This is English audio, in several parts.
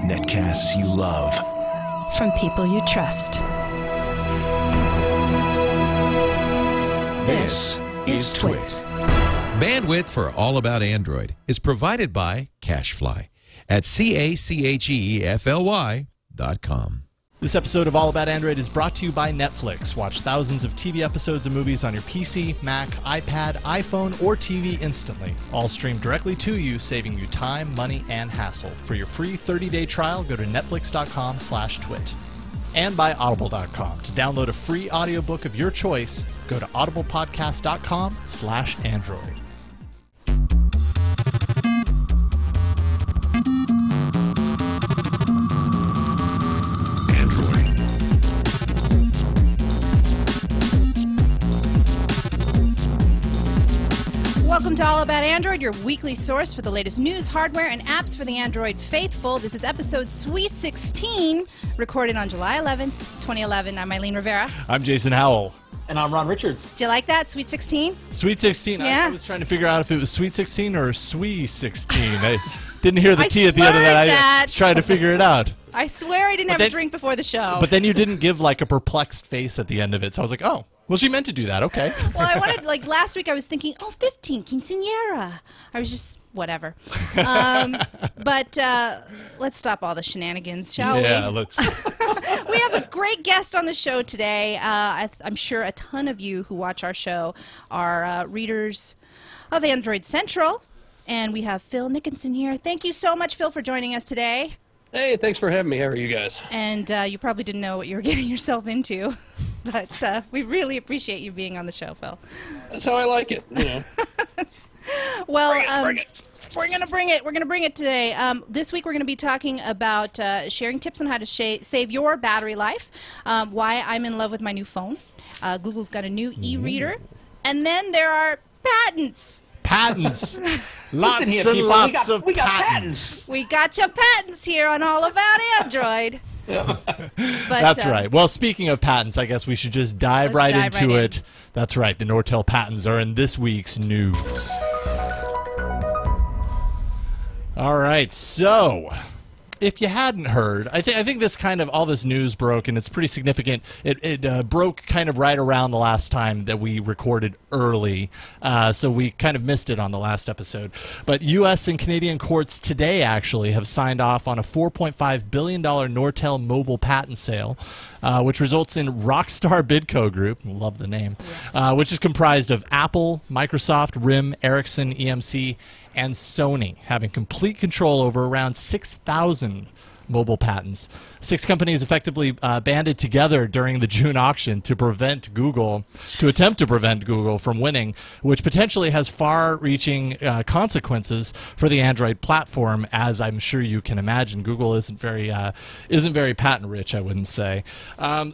Netcasts you love. From people you trust. This is TWiT. Bandwidth for All About Android is provided by Cachefly at cachefly.com. This episode of All About Android is brought to you by Netflix. Watch thousands of TV episodes and movies on your PC, Mac, iPad, iPhone, or TV instantly. All streamed directly to you, saving you time, money, and hassle. For your free 30-day trial, go to netflix.com/twit. And by audible.com. To download a free audiobook of your choice, go to audiblepodcast.com/android. Welcome to All About Android, your weekly source for the latest news, hardware, and apps for the Android faithful. This is episode Sweet 16, recorded on July 11th, 2011. I'm Eileen Rivera. I'm Jason Howell. And I'm Ron Richards. Do you like that, Sweet 16? Sweet 16? Yeah. I was trying to figure out if it was Sweet 16 or Swee 16. I didn't hear the T at the end of that. I was trying to figure it out. I swear I didn't have a drink before the show. But then you didn't give like a perplexed face at the end of it, so I was like, oh. Well, she meant to do that. Okay. Well, I wanted, like, last week I was thinking, 15, quinceañera. I was just, whatever. But let's stop all the shenanigans, shall we? Yeah, let's. We have a great guest on the show today. I'm sure a ton of you who watch our show are readers of Android Central. And we have Phil Nickinson here. Thank you so much, Phil, for joining us today. Hey, thanks for having me. How are you guys? And you probably didn't know what you were getting yourself into. But we really appreciate you being on the show, Phil. That's how I like it. You know. Well, bring it. we're going to bring it. We're going to bring it today. This week we're going to be talking about sharing tips on how to save your battery life, why I'm in love with my new phone. Google's got a new e-reader. And then there are patents. Patents. Lots Listen here, and people. lots of we got patents. We got your patents here on All About Android. Yeah. But, That's right. Well, speaking of patents, I guess we should just dive right into it. That's right. The Nortel patents are in this week's news. All right. So, if you hadn't heard, I think this kind of all this news broke, and it's pretty significant. It broke kind of right around the last time that we recorded early, so we kind of missed it on the last episode. But U.S. and Canadian courts today actually have signed off on a $4.5 billion Nortel mobile patent sale, which results in Rockstar Bidco Group, love the name, which is comprised of Apple, Microsoft, RIM, Ericsson, EMC, and Sony having complete control over around 6,000 mobile patents. 6 companies effectively banded together during the June auction to attempt to prevent Google from winning, which potentially has far-reaching consequences for the Android platform, as I'm sure you can imagine. Google isn't very patent-rich, I wouldn't say.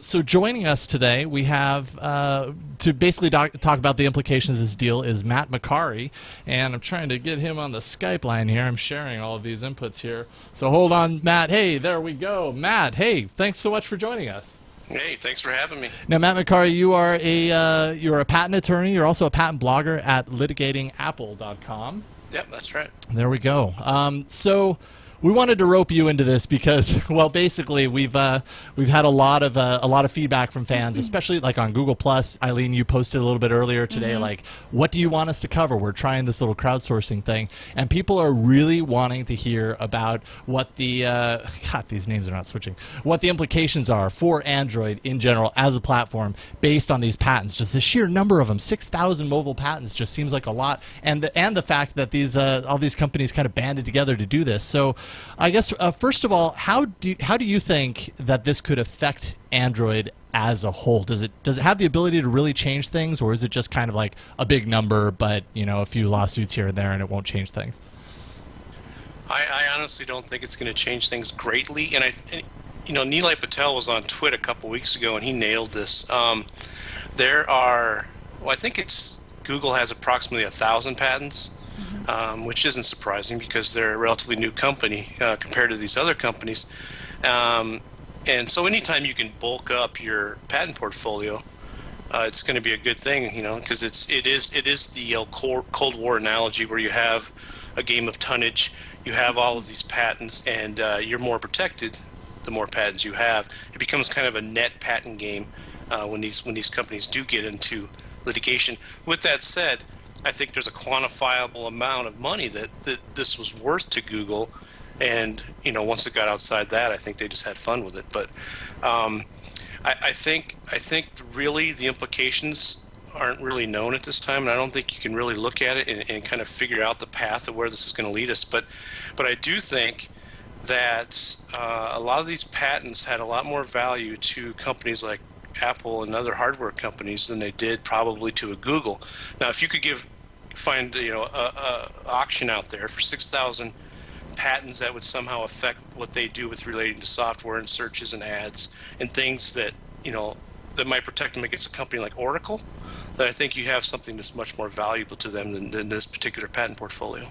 So joining us today, we have to basically talk about the implications of this deal is Matt Macari, and I'm trying to get him on the Skype line here. I'm sharing all of these inputs here. So hold on, Matt. Hey, there we go. Matt, hey, thanks so much for joining us. Hey, thanks for having me. Now, Matt Macari, you're a patent attorney. You're also a patent blogger at litigatingapple.com. Yep, that's right. There we go. So we wanted to rope you into this because, well, basically we've had a lot of feedback from fans, especially like on Google Plus. Eileen, you posted a little bit earlier today, like, what do you want us to cover? We're trying this little crowdsourcing thing, and people are really wanting to hear about what the God, these names are not switching. What the implications are for Android in general as a platform based on these patents. Just the sheer number of them, 6,000 mobile patents, just seems like a lot, and the fact that these all these companies kind of banded together to do this. So, I guess first of all, how do you think that this could affect Android as a whole? Does it have the ability to really change things, or is it just kind of like a big number, but a few lawsuits here and there, and it won't change things? I honestly don't think it's going to change things greatly, and Nilay Patel was on TWiT a couple weeks ago, and he nailed this. There are, I think Google has approximately 1,000 patents. Which isn't surprising because they're a relatively new company compared to these other companies. And so anytime you can bulk up your patent portfolio, it's going to be a good thing, because it is the Cold War analogy where you have a game of tonnage, you have all of these patents, and you're more protected the more patents you have. It becomes kind of a net patent game when these companies do get into litigation. With that said, I think there's a quantifiable amount of money that this was worth to Google, and once it got outside that, I think they just had fun with it. But I think really the implications aren't really known at this time, and I don't think you can really look at it and kind of figure out the path of where this is going to lead us. But I do think that a lot of these patents had a lot more value to companies like Apple and other hardware companies than they did probably to a Google. Now, if you could find a auction out there for 6,000 patents that would somehow affect what they do with relating to software and searches and ads and things that that might protect them against a company like Oracle, then I think you have something that's much more valuable to them than this particular patent portfolio.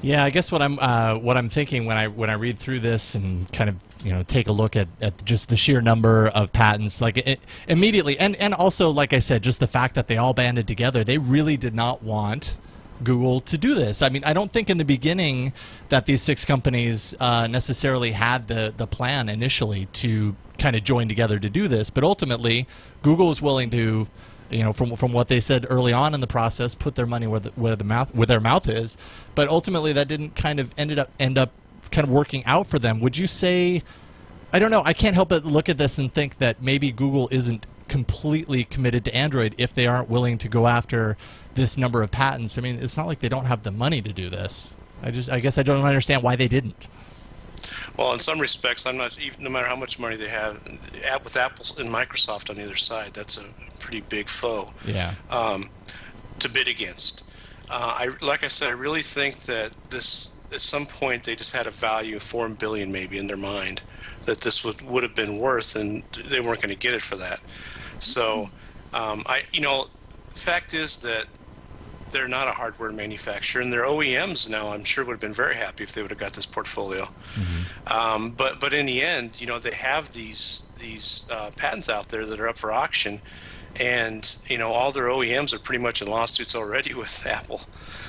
Yeah, I guess what I'm thinking when I read through this and kind of take a look at just the sheer number of patents, like immediately, and also, like I said, just the fact that they all banded together, they really did not want Google to do this. I mean, I don't think in the beginning that these 6 companies necessarily had the plan initially to kind of join together to do this, but ultimately Google was willing to, from what they said early on in the process, put their money where their mouth is. But ultimately, that didn't kind of end up kind of working out for them. Would you say? I don't know. I can't help but look at this and think that maybe Google isn't completely committed to Android if they aren't willing to go after this number of patents. I mean, it's not like they don't have the money to do this. I guess I don't understand why they didn't. Well, in some respects, I'm not even, no matter how much money they have, with Apple and Microsoft on the other side, that's a pretty big foe. Yeah. To bid against. Like I said, I really think that this, at some point, they just had a value of $4 billion maybe in their mind that this would have been worth, and they weren't going to get it for that. So, the fact is that they're not a hardware manufacturer, and their OEMs now, I'm sure, would have been very happy if they would have got this portfolio. Mm-hmm. But in the end, they have these patents out there that are up for auction, and all their OEMs are pretty much in lawsuits already with Apple.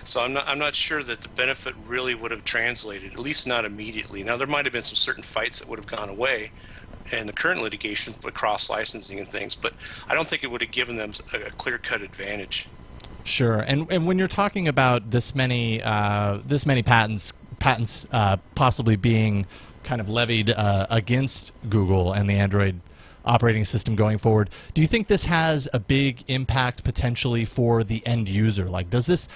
So I'm not sure that the benefit really would have translated, at least not immediately. Now, there might have been some certain fights that would have gone away in the current litigation with cross-licensing and things, but I don't think it would have given them a clear-cut advantage. Sure, and when you're talking about this many patents possibly being kind of levied against Google and the Android operating system going forward, do you think this has a big impact potentially for the end user? Like, does this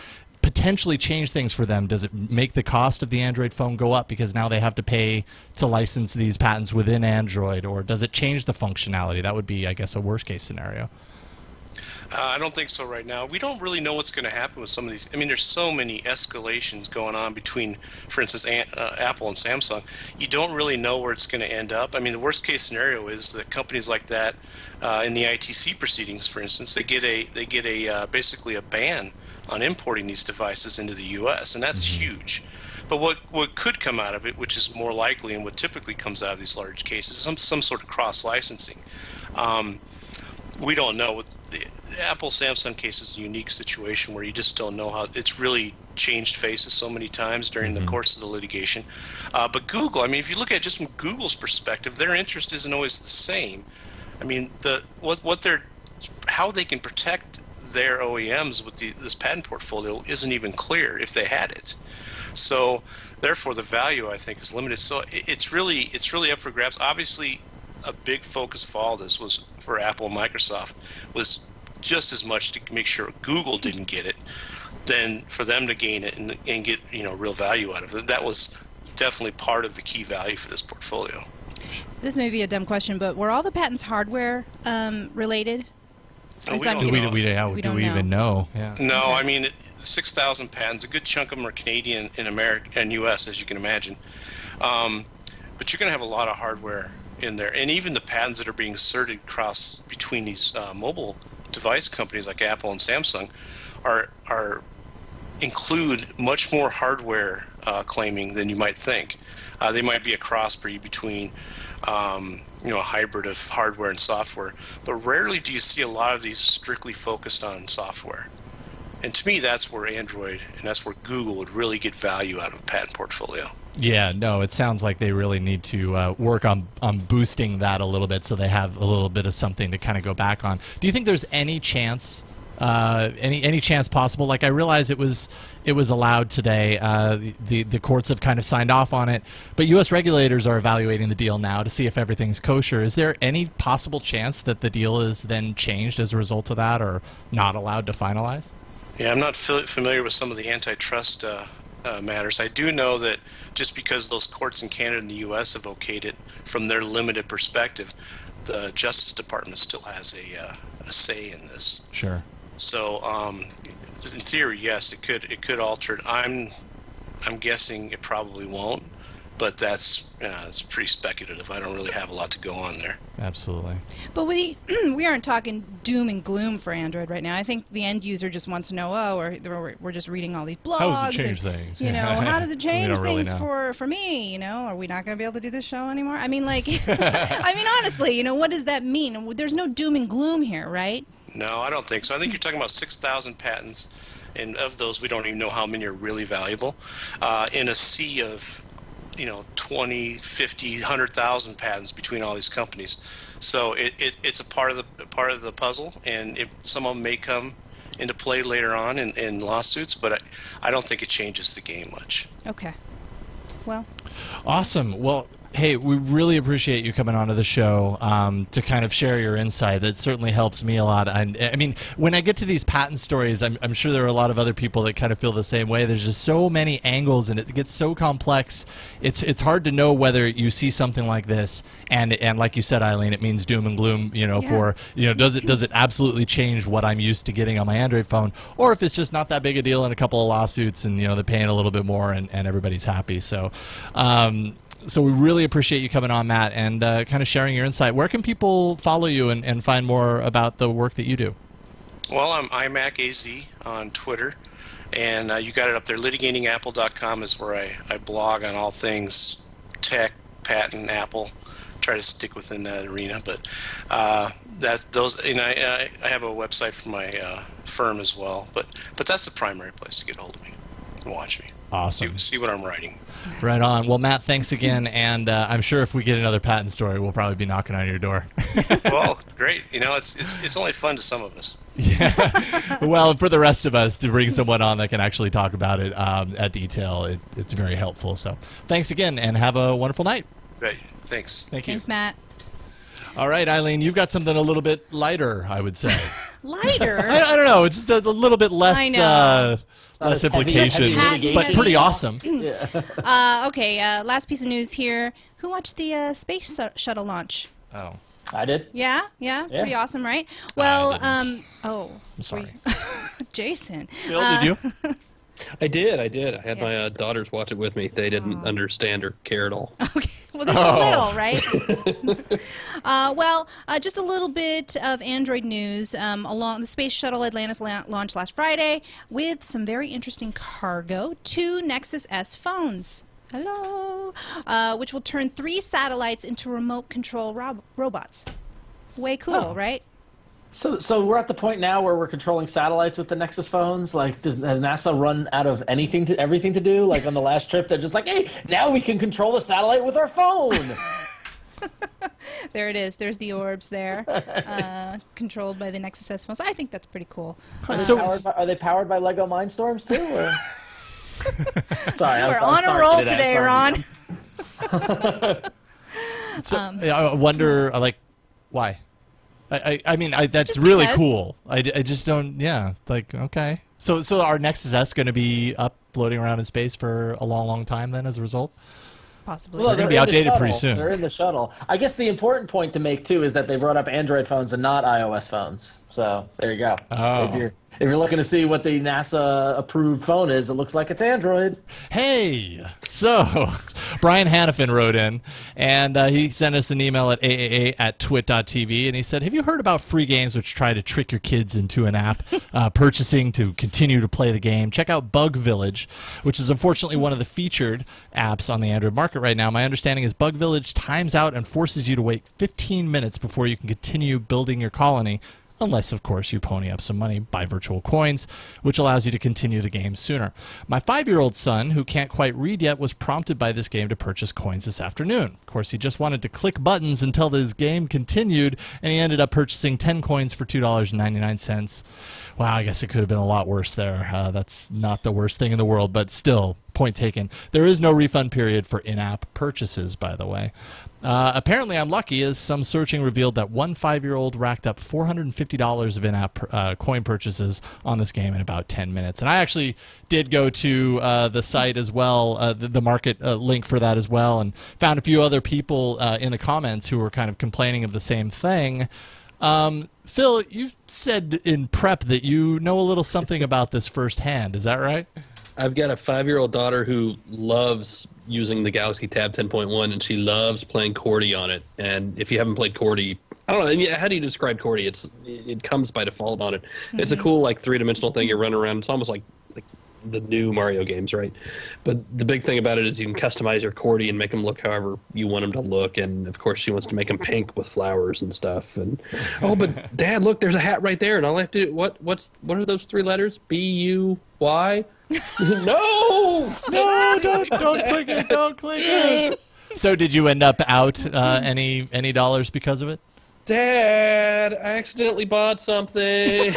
potentially change things for them? Does it make the cost of the Android phone go up because now they have to pay to license these patents within Android, or does it change the functionality? That would be, I guess, a worst-case scenario. I don't think so right now. We don't really know what's going to happen with some of these. I mean, there's so many escalations going on between, for instance, Apple and Samsung. You don't really know where it's going to end up. I mean, the worst case scenario is that companies like that in the ITC proceedings, for instance, they get a basically a ban on importing these devices into the U.S., and that's huge. But what could come out of it, which is more likely and what typically comes out of these large cases, is some sort of cross-licensing. We don't know. The Apple-Samsung case is a unique situation where you just don't know how it's really changed faces so many times during the course of the litigation. But Google, I mean, if you look at it just from Google's perspective, their interest isn't always the same. I mean, how they can protect their OEMs with this patent portfolio isn't even clear if they had it. So therefore, the value, I think, is limited. So it's really up for grabs. Obviously, a big focus of all this was for Apple and Microsoft was just as much to make sure Google didn't get it than for them to gain it and get real value out of it. That was definitely part of the key value for this portfolio. This may be a dumb question, but were all the patents hardware related? No, Do we even know? Yeah. No, Okay. I mean, 6,000 patents, a good chunk of them are Canadian and American and U.S., as you can imagine. But you're going to have a lot of hardware in there. And even the patents that are being asserted across between these mobile device companies like Apple and Samsung are include much more hardware claiming than you might think. They might be a crossbreed between a hybrid of hardware and software, but rarely do you see a lot of these strictly focused on software. And to me, that's where Android and that's where Google would really get value out of a patent portfolio. Yeah, no, it sounds like they really need to work on boosting that a little bit so they have a little bit of something to kind of go back on. Do you think there's any chance, any chance possible? Like, I realize it was allowed today. The courts have kind of signed off on it, but U.S. regulators are evaluating the deal now to see if everything's kosher. Is there any possible chance that the deal is then changed as a result of that, or not allowed to finalize? Yeah, I'm not familiar with some of the antitrust matters. I do know that just because those courts in Canada and the U.S. have okayed it from their limited perspective, the Justice Department still has a say in this. Sure. So, in theory, yes, it could alter it. I'm guessing it probably won't, but it's pretty speculative. I don't really have a lot to go on there. Absolutely. But we aren't talking doom and gloom for Android right now. I think the end user just wants to know, we're just reading all these blogs. How does it change things? How does it change things really for me? Are we not going to be able to do this show anymore? I mean, like, honestly, what does that mean? There's no doom and gloom here, right? No, I don't think so. I think you're talking about 6,000 patents, and of those, we don't even know how many are really valuable. In a sea of 20, 50, 100,000 patents between all these companies. So it's a part of the puzzle, and some of them may come into play later on in lawsuits, but I don't think it changes the game much. Okay. Well. Awesome. Well, hey, we really appreciate you coming onto the show to kind of share your insight. That certainly helps me a lot. I mean, when I get to these patent stories, I'm sure there are a lot of other people that kind of feel the same way. There's just so many angles, and it gets so complex. It's hard to know whether you see something like this, and like you said, Eileen, it means doom and gloom. For does it absolutely change what I'm used to getting on my Android phone, or if it's just not that big a deal and a couple of lawsuits, and they're paying a little bit more, and everybody's happy. So. So we really appreciate you coming on, Matt, and kind of sharing your insight. Where can people follow you and find more about the work that you do? Well, I'm iMacAZ on Twitter, and you got it up there. Litigatingapple.com is where I blog on all things tech, patent, Apple. Try to stick within that arena, but I have a website for my firm as well. But that's the primary place to get a hold of me and watch me. Awesome. See what I'm writing. Right on. Well, Matt, thanks again, and I'm sure if we get another patent story, we'll probably be knocking on your door. Well, great. It's only fun to some of us. Yeah. Well, for the rest of us, to bring someone on that can actually talk about it at detail, it's very helpful. So thanks again, and have a wonderful night. Great. Thanks. Thank you. Thanks, Matt. All right, Eileen, you've got something a little bit lighter, I would say. Lighter? I don't know, just a little bit less... I know. Less implication, but pretty awesome. Yeah. Okay, last piece of news here. Who watched the space shuttle launch? Oh. I did. Yeah? Pretty awesome, right? Well, I'm sorry. Jason. Phil, did you? I did. I had my daughters watch it with me. They didn't understand or care at all. Okay. Well, there's a little, right? Just a little bit of Android news. Along the Space Shuttle Atlantis launched last Friday with some very interesting cargo. 2 Nexus S phones. Hello. Which will turn 3 satellites into remote control robots. Way cool, right? So we're at the point now where we're controlling satellites with the Nexus phones. Like, has NASA run out of everything to do? Like on the last trip, they're just like, hey, now we can control the satellite with our phone. There it is. There's the orbs there, controlled by the Nexus S phones. I think that's pretty cool. Are they powered by Lego Mindstorms too? Or? Sorry, we're on a roll today, Ron. I wonder, why? I mean, that's really cool. I just don't, okay. So our Nexus S going to be up floating around in space for a long, long time then as a result? Possibly. Well, they're going to be outdated pretty soon. They're in the shuttle. I guess the important point to make, too, is that they brought up Android phones and not iOS phones. So there you go. Oh. If you're looking to see what the NASA-approved phone is, it looks like it's Android. Hey, so Brian Hannafin wrote in, and he sent us an email at aaa@twit.tv, and he said, have you heard about free games which try to trick your kids into an app purchasing to continue to play the game? Check out Bug Village, which is unfortunately one of the featured apps on the Android market right now. My understanding is Bug Village times out and forces you to wait 15 minutes before you can continue building your colony. Unless, of course, you pony up some money, buy virtual coins, which allows you to continue the game sooner. My 5-year-old son, who can't quite read yet, was prompted by this game to purchase coins this afternoon. Of course, he just wanted to click buttons until his game continued, and he ended up purchasing 10 coins for $2.99. Wow, I guess it could have been a lot worse there. That's not the worst thing in the world, but still, point taken. There is no refund period for in-app purchases, by the way. Apparently, I'm lucky, as some searching revealed that one 5-year-old racked up $450 of in-app coin purchases on this game in about 10 minutes. And I actually did go to the site as well, the market link for that as well, and found a few other people in the comments who were kind of complaining of the same thing. Phil, you said in prep that you know a little something about this firsthand. Is that right? I've got a 5-year-old daughter who loves using the Galaxy Tab 10.1, and she loves playing Cordy on it. And if you haven't played Cordy, I don't know, how do you describe Cordy? It comes by default on it. Mm-hmm. It's a cool, like, 3-dimensional thing you run around. It's almost like the new Mario games, right? But the big thing about it is you can customize your Cordy and make them look however you want them to look. And of course, she wants to make them pink with flowers and stuff. And oh, but Dad, look, there's a hat right there, and all I have to do what are those 3 letters? B-U-Y? No, don't click it, don't click it. So, did you end up out any dollars because of it? Dad, I accidentally bought something.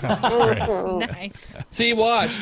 Nice. See, watch.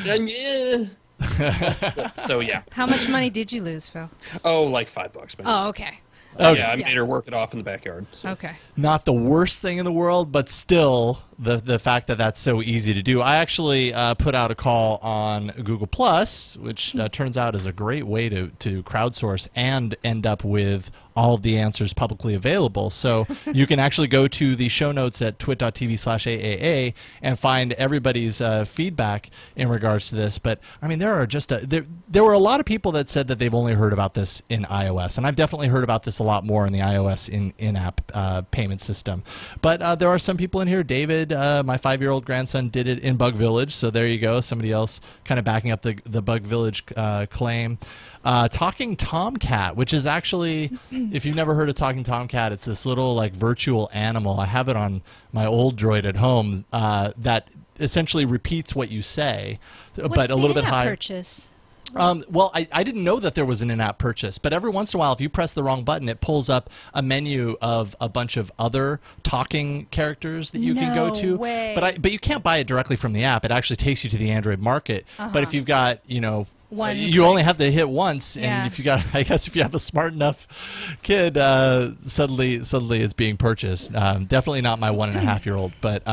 So yeah. How much money did you lose, Phil? Oh, like $5, man. Oh, okay. Yeah, I made her work it off in the backyard. So. Okay. Not the worst thing in the world, but still the fact that that's so easy to do. I actually put out a call on Google Plus, which turns out is a great way to crowdsource and end up with all of the answers publicly available. So you can actually go to the show notes at twit.tv/AAA and find everybody's feedback in regards to this. But I mean, there are just there were a lot of people that said that they've only heard about this in iOS, and I've definitely heard about this a lot more in the iOS in-app payment system. But there are some people in here. David, my 5-year-old grandson, did it in Bug Village, so there you go. Somebody else kind of backing up the Bug Village claim. Talking Tomcat, which is actually, if you've never heard of Talking Tomcat, it's this little like virtual animal. I have it on my old Droid at home that essentially repeats what you say, but a little bit higher. Purchase? Well, I didn't know that there was an in-app purchase, but every once in a while, if you press the wrong button, it pulls up a menu of a bunch of other talking characters that you can go to. Way. But you can't buy it directly from the app. It actually takes you to the Android market. But if you've got, you only have to hit once, and if you got, I guess, if you have a smart enough kid, suddenly it's being purchased. Definitely not my 1.5-year-old, but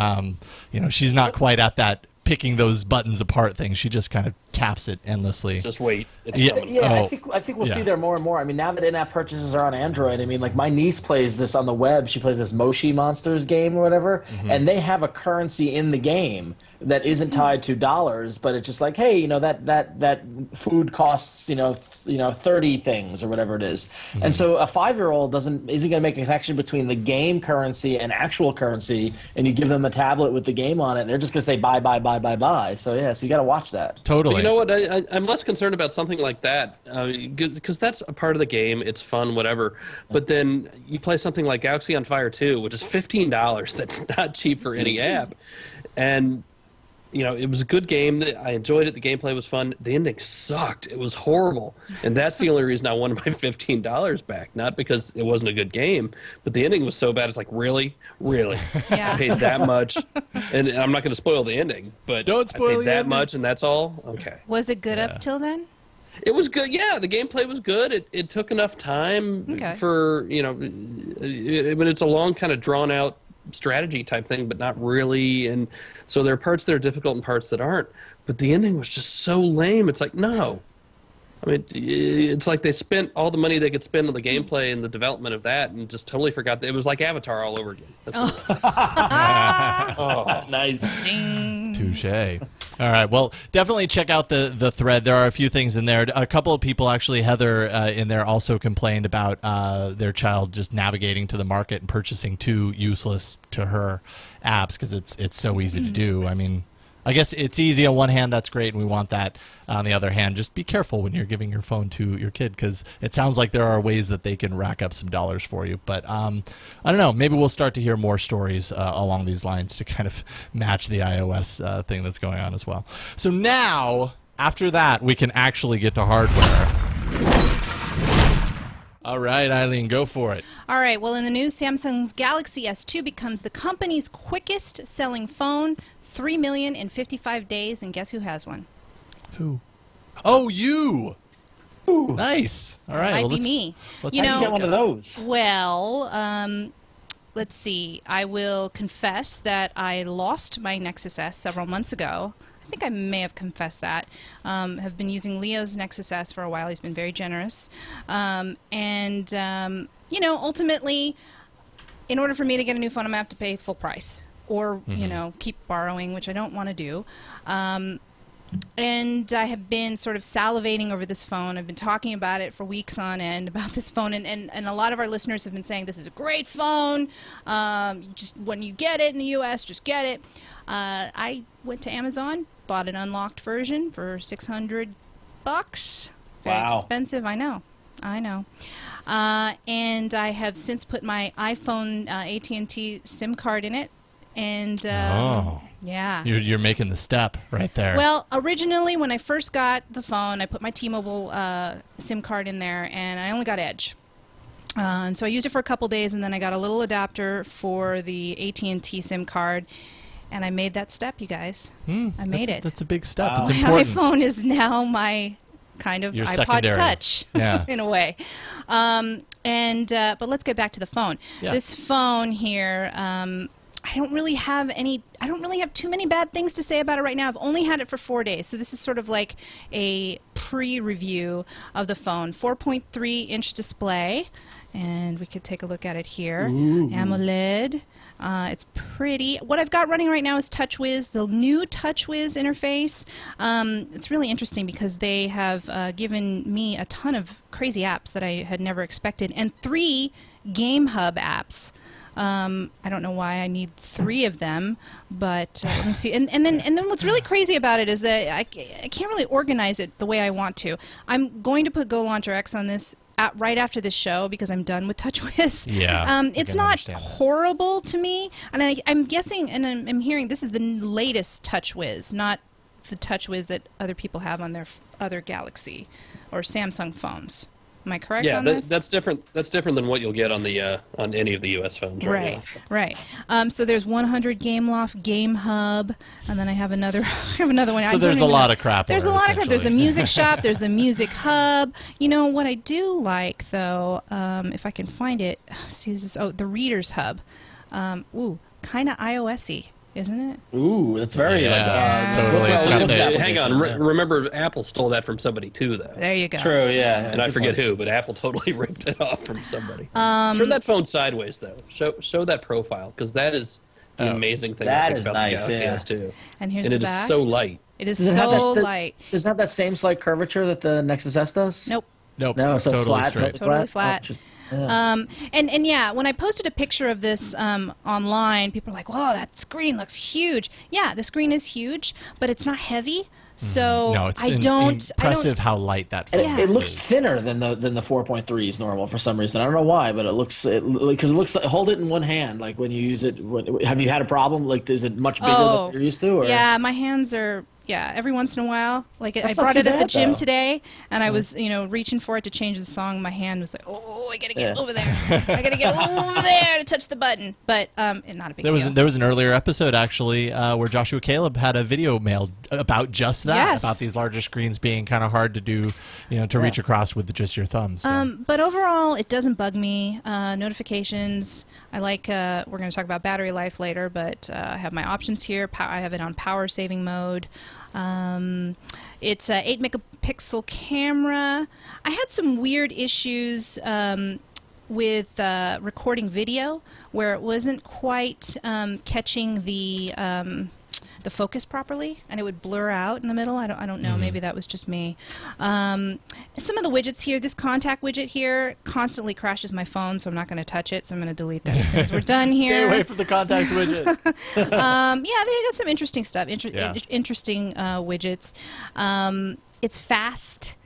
she's not quite at that picking those buttons apart thing. She just kind of taps it endlessly. Just wait. It's I think we'll see there more and more. I mean, now that in-app purchases are on Android, I mean, like my niece plays this on the web. She plays this Moshi Monsters game or whatever, and they have a currency in the game that isn't tied to dollars, but it's just like, hey, that food costs 30 things or whatever it is. And so a 5-year-old isn't going to make a connection between the game currency and actual currency, and you give them a tablet with the game on it, and they're just going to say buy, buy, buy, buy, buy. So you got to watch that. Totally. So you know what? I'm less concerned about something like that because that's a part of the game. It's fun, whatever. But then you play something like Galaxy on Fire 2, which is $15. That's not cheap for any app. And it was a good game. I enjoyed it. The gameplay was fun. The ending sucked. It was horrible. And that's the only reason I wanted my $15 back. Not because it wasn't a good game, but the ending was so bad. It's like, really? Really? Yeah. I paid that much? And I'm not going to spoil the ending, but don't spoil I paid the that ending. Much and that's all? Okay. Was it good up till then? It was good. Yeah, the gameplay was good. It took enough time for, but it's a long kind of drawn out strategy type thing, but not really. And so there are parts that are difficult and parts that aren't. But the ending was just so lame. It's like, no. I mean, it's like they spent all the money they could spend on the gameplay and the development of that and just totally forgot that it was like Avatar all over again. That's Nice. Ding. Touche. All right. Well, definitely check out the thread. There are a few things in there. A couple of people, actually, Heather in there also complained about their child just navigating to the market and purchasing 2 useless to her apps because it's so easy to do. I mean, I guess it's easy on one hand, that's great, and we want that. On the other hand, just be careful when you're giving your phone to your kid because it sounds like there are ways that they can rack up some dollars for you. But I don't know. Maybe we'll start to hear more stories along these lines to kind of match the iOS thing that's going on as well. So now, after that, we can actually get to hardware. All right, Eileen, go for it. All right. Well, in the news, Samsung's Galaxy S2 becomes the company's quickest selling phone. 3 million in 55 days, and guess who has one? Who? Oh, you! Ooh. Nice. All right. Might be me. Let's get one of those. Well, let's see. I will confess that I lost my Nexus S several months ago. I think I may have confessed that. Have been using Leo's Nexus S for a while. He's been very generous. You know, ultimately, in order for me to get a new phone, I'm going to have to pay full price. Or, you know, keep borrowing, which I don't want to do. And I have been sort of salivating over this phone. I've been talking about it for weeks on end, about this phone. And a lot of our listeners have been saying, this is a great phone. Just when you get it in the U.S., just get it. I went to Amazon, bought an unlocked version for $600. Very expensive, I know. And I have since put my iPhone AT&T SIM card in it. And yeah, you're making the step right there. Well, originally when I first got the phone, I put my T-Mobile SIM card in there, and I only got Edge. And so I used it for a couple days, and then I got a little adapter for the AT&T SIM card, and I made that step, you guys. I made it. That's a big step. It's My important. iPhone is now my kind of Your iPod secondary. Touch, in a way. But let's get back to the phone. Yeah. This phone here. I don't really have too many bad things to say about it right now. I've only had it for 4 days, so this is sort of like a pre-review of the phone. 4.3-inch display, and we could take a look at it here. AMOLED. It's pretty. What I've got running right now is TouchWiz, the new TouchWiz interface. It's really interesting because they have given me a ton of crazy apps that I had never expected, and 3 Game Hub apps. I don't know why I need 3 of them, but let me see. And then what's really crazy about it is that I can't really organize it the way I want to. I'm going to put Go Launcher X on this right after this show because I'm done with TouchWiz. Yeah. It's not horrible to me, and I'm guessing and I'm hearing this is the latest TouchWiz, not the TouchWiz that other people have on their other Galaxy or Samsung phones. Am I correct on this? That's different. That's different than what you'll get on the on any of the U.S. phones right now. Right. So there's 100 Gameloft, Game Hub, and then I have another. One. So there's a lot of crap. There's a lot of crap. There's a music shop. There's a music hub. You know what I do like though, if I can find it. See, this is the Readers Hub. Kind of iOS-y. Isn't it? Ooh, that's very totally. Hang on. Remember, Apple stole that from somebody too, though. There you go. True, yeah. And I forget who, but Apple totally ripped it off from somebody. Turn that phone sideways, though. Show that profile, because that is the amazing thing. That I think is about nice, the Galaxy yeah. S2. And here's and the it back. is so light. It is so light. Does it have that same slight curvature that the Nexus S does? Nope. No, so totally it's flat. straight. Totally flat. Yeah. And yeah, when I posted a picture of this online, people are like, "Whoa, that screen looks huge." Yeah, the screen is huge, but it's not heavy. So no, it's impressive how light that phone It looks thinner than the 4.3 is normal for some reason. I don't know why, but it looks like hold it in one hand. Like when you use it, have you had a problem? Like, is it much bigger than you're used to? Or? Yeah, my hands are. Yeah, every once in a while. Like I That's not brought too it at the bad, gym though. today, and I was, reaching for it to change the song. My hand was like, "Oh, I gotta get over there. I gotta get over there to touch the button." But not a big deal. There was an earlier episode actually where Joshua Caleb had a video mailed about just that, Yes. about these larger screens being kind of hard to do, to reach across with just your thumbs. So. But overall, it doesn't bug me. Notifications. I like. We're going to talk about battery life later, but I have my options here. I have it on power saving mode. It's a 8-megapixel camera. I had some weird issues with recording video where it wasn't quite catching the the focus properly, and it would blur out in the middle. I don't know. Maybe that was just me. Some of the widgets here, this contact widget here constantly crashes my phone, so I'm not going to touch it. So I'm going to delete that as soon as we're done here. Stay away from the contacts widget. Yeah, they got some interesting stuff. Interesting widgets. It's fast.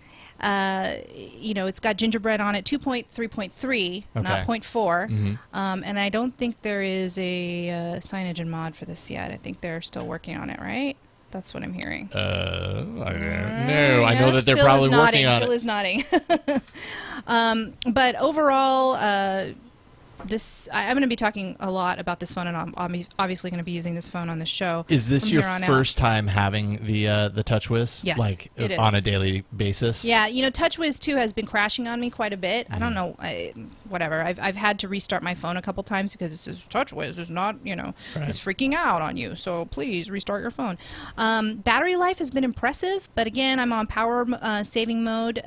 It's got gingerbread on it, 2.3.3, not 0.4. And I don't think there is a signage and mod for this yet. I think they're still working on it, right? That's what I'm hearing. I don't know. I know that they're probably working on it. Phil is nodding. But overall, I'm going to be talking a lot about this phone, and I'm obviously going to be using this phone on the show. Is this your first time having the TouchWiz? Yes, like it is. On a daily basis? Yeah, TouchWiz 2 has been crashing on me quite a bit. I don't know, whatever. I've had to restart my phone a couple times because it says TouchWiz is not, it's freaking out on you. So please restart your phone. Battery life has been impressive, but again, I'm on power saving mode.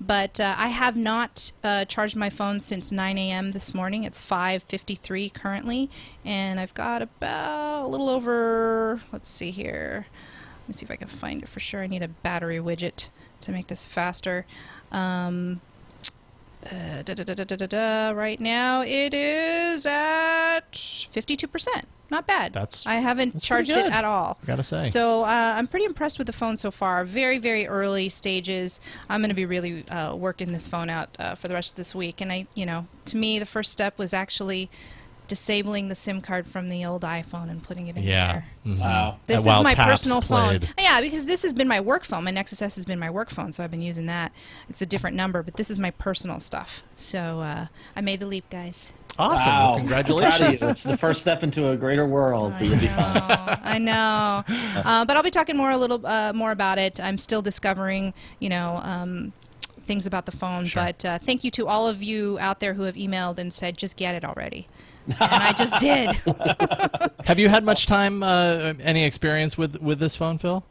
But I have not charged my phone since 9 a.m. this morning. It's 5:53 currently, and I've got about a little over, let's see here. Let me see if I can find it for sure. I need a battery widget to make this faster. Right now it is at 52%. Not bad. I haven't charged it at all. I gotta say. So I'm pretty impressed with the phone so far. Very, very early stages. I'm going to be really working this phone out for the rest of this week. And to me, the first step was actually disabling the SIM card from the old iPhone and putting it in there. Wow. This is my personal phone. Yeah, because this has been my work phone. My Nexus S has been my work phone, so I've been using that. It's a different number, but this is my personal stuff. So I made the leap, guys. Awesome. Wow. Well, congratulations. It's the first step into a greater world. I know. But I'll be talking more about it. I'm still discovering, things about the phone. Sure. But thank you to all of you out there who have emailed and said, just get it already. And I just did. Have you had much time, any experience with this phone, Phil?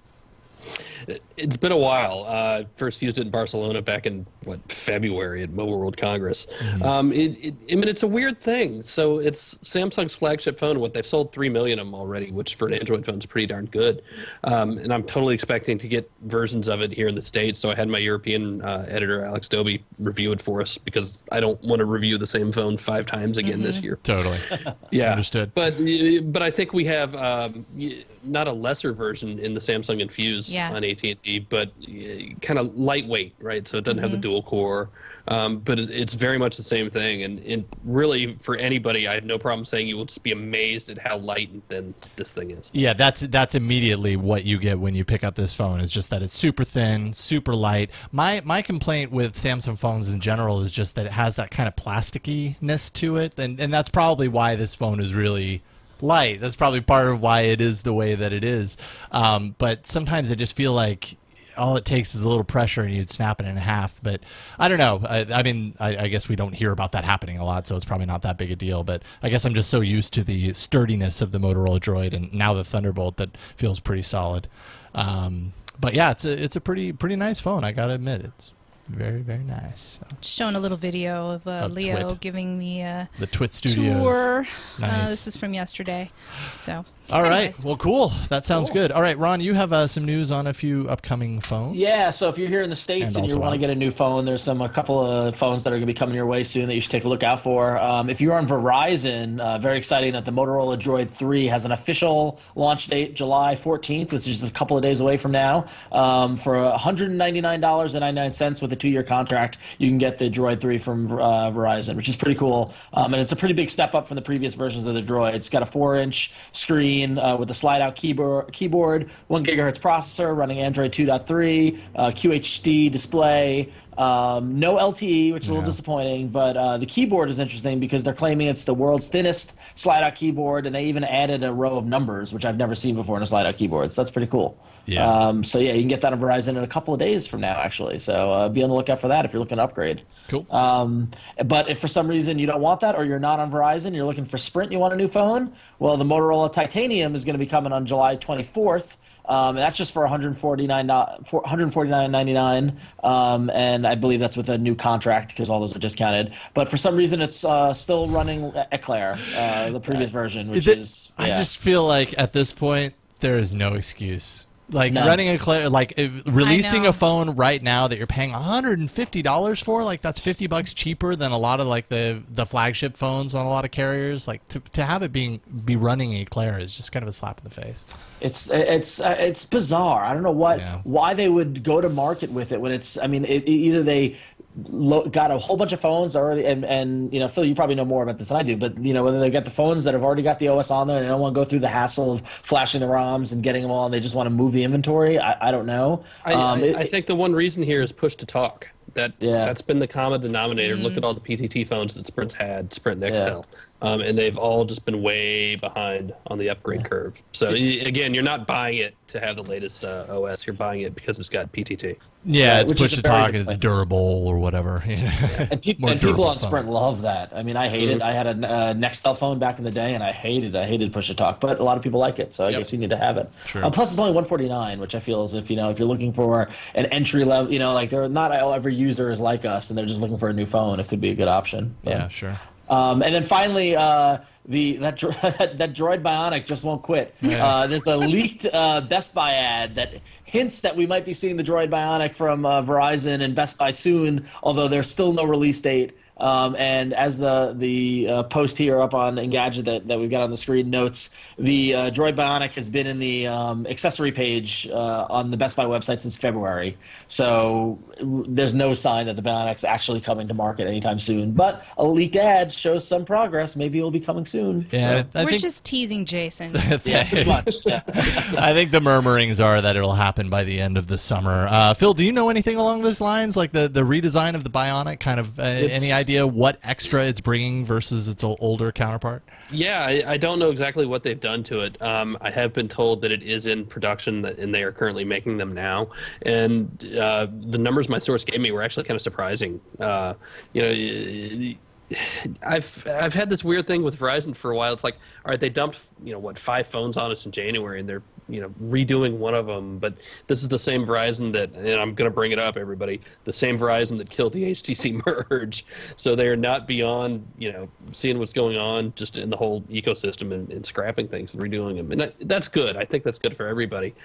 It's been a while. First used it in Barcelona back in February at Mobile World Congress. It's a weird thing. So it's Samsung's flagship phone. They've sold 3 million of them already, which for an Android phone is pretty darn good. And I'm totally expecting to get versions of it here in the States. So I had my European editor Alex Doby review it for us because I don't want to review the same phone 5 times again this year. Totally. Yeah. Understood. But I think we have not a lesser version in the Samsung Infuse on AT&T, but kind of lightweight, right? So it doesn't have the dual core, but it's very much the same thing. And really, for anybody, I have no problem saying you will just be amazed at how light and thin this thing is. Yeah, that's immediately what you get when you pick up this phone. It's just that it's super thin, super light. My complaint with Samsung phones in general is just that it has that kind of plasticky-ness to it, and that's probably why this phone is really light. That's probably part of why it is the way that it is. But sometimes I just feel like all it takes is a little pressure and you'd snap it in half. But I don't know. I guess we don't hear about that happening a lot, so it's probably not that big a deal. But I guess I'm just so used to the sturdiness of the Motorola Droid and now the Thunderbolt that feels pretty solid. But yeah, it's a pretty nice phone. I gotta admit, it's very, very nice. So. Just showing a little video of Leo TWiT. Giving the TWiT Studios tour. Nice. This was from yesterday. So. All anyways. right. Well, cool. That sounds good. All right, Ron, you have some news on a few upcoming phones. Yeah, so if you're here in the States and you want to get a new phone, there's a couple of phones that are going to be coming your way soon that you should take a look out for. If you're on Verizon, very exciting that the Motorola Droid 3 has an official launch date, July 14th, which is just a couple of days away from now. For $199.99 with a 2-year contract, you can get the Droid 3 from Verizon, which is pretty cool. And it's a pretty big step up from the previous versions of the Droid. It's got a 4-inch screen with a slide-out keyboard, 1 gigahertz processor running Android 2.3, QHD display, no LTE, which is a little disappointing, but the keyboard is interesting because they're claiming it's the world's thinnest slide-out keyboard, and they even added a row of numbers, which I've never seen before in a slide-out keyboard, so that's pretty cool. Yeah. So yeah, you can get that on Verizon in a couple of days from now, actually, so be on the lookout for that if you're looking to upgrade. Cool. But if for some reason you don't want that, or you're not on Verizon, you're looking for Sprint, you want a new phone, well, the Motorola Titanium is going to be coming on July 24th. And that's just for $149.99, and I believe that's with a new contract because all those are discounted. But for some reason, it's still running Eclair, the previous version, which is. Yeah. I just feel like at this point, There is no excuse. Like No. running releasing know. a phone right now that you're paying $150 for, like that's $50 cheaper than a lot of like the flagship phones on a lot of carriers. Like to have it be running Eclair is just kind of a slap in the face. It's bizarre. I don't know why they would go to market with it when it's. I mean, either they got a whole bunch of phones already, and you know, Phil, you probably know more about this than I do, but you know, whether they got the phones that have already got the OS on there and they don't want to go through the hassle of flashing the ROMs and getting them all, and they just want to move the inventory. I don't know. I think the one reason here is push to talk. That's been the common denominator. Look at all the PTT phones that Sprint's had, Sprint and Nextel. And they've all just been way behind on the upgrade curve. So again, you're not buying it to have the latest OS. You're buying it because it's got PTT. Yeah, it's which push is to a very talk. good It's point. durable or whatever. And people on Sprint love that. I mean, I hate it. I had a Nextel phone back in the day, and I hated push to talk. But a lot of people like it, so I guess you need to have it. Sure. Plus, it's only $149, which I feel as if, you know, if you're looking for an entry level, you know, like they're not every user is like us, and they're just looking for a new phone. It could be a good option. Yeah, sure. And then finally, that Droid Bionic just won't quit. There's a leaked Best Buy ad that hints that we might be seeing the Droid Bionic from Verizon and Best Buy soon, although there's still no release date. And as the post here up on Engadget that we've got on the screen notes, the Droid Bionic has been in the accessory page on the Best Buy website since February. So there's no sign that the Bionic's actually coming to market anytime soon. But a leaked ad shows some progress. Maybe it'll be coming soon. Yeah, So. We're just teasing Jason. Yeah, pretty much. Yeah. I think the murmurings are that it'll happen by the end of the summer. Phil, do you know anything along those lines, like the redesign of the Bionic? Kind of any idea what extra it's bringing versus its older counterpart? Yeah, I don't know exactly what they've done to it. I have been told that it is in production and they are currently making them now. And the numbers my source gave me were actually kind of surprising. You know, I've had this weird thing with Verizon for a while. It's like, all right, they dumped 5 phones on us in January, and they're redoing one of them. But this is the same Verizon that, and I'm going to bring it up, everybody, the same Verizon that killed the HTC merge. So they are not beyond seeing what's going on just in the whole ecosystem and scrapping things and redoing them. And that's good. I think that's good for everybody.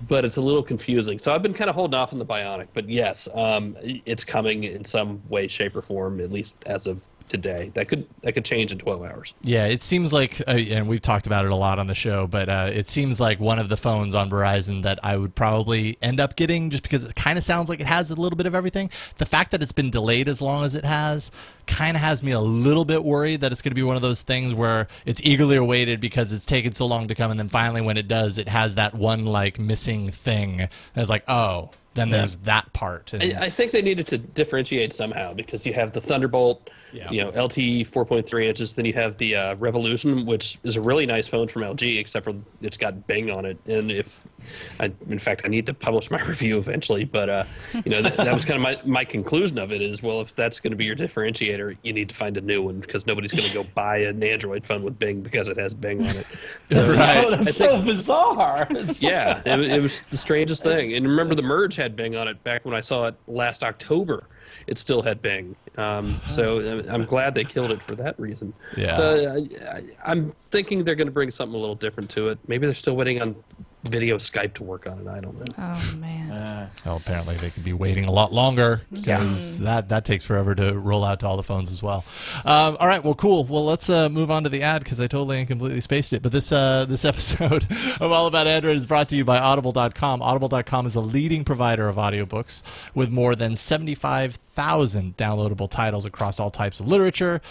But it's a little confusing. So I've been kind of holding off on the Bionic. But yes, it's coming in some way, shape, or form, at least as of today. That could change in 12 hours. Yeah, it seems like, and we've talked about it a lot on the show, but it seems like one of the phones on Verizon that I would probably end up getting, just because it kind of sounds like it has a little bit of everything. The fact that it's been delayed as long as it has kind of has me a little bit worried that it's going to be one of those things where it's eagerly awaited because it's taken so long to come, and then finally when it does, it has that one like missing thing. And it's like, oh, then there's that part. And I think they needed to differentiate somehow, because you have the Thunderbolt, LTE 4.3 inches. Then you have the Revolution, which is a really nice phone from LG, except for it's got Bing on it. And in fact, I need to publish my review eventually. But that was kind of my conclusion of it is, well, if that's going to be your differentiator, you need to find a new one, because nobody's going to go buy an Android phone with Bing because it has Bing on it. That's so bizarre. Yeah, it was the strangest thing. And remember, the Merge had Bing on it back when I saw it last October. It still had Bing. So I'm glad they killed it for that reason. Yeah. So, I'm thinking they're going to bring something a little different to it. Maybe they're still waiting on video Skype to work on it. I don't know. Oh, man. Well, apparently they could be waiting a lot longer, because that takes forever to roll out to all the phones as well. All right, well, cool. Well, let's move on to the ad, because I totally and completely spaced it. But this episode of All About Android is brought to you by Audible.com. Audible.com is a leading provider of audiobooks with more than 75,000 downloadable titles across all types of literature,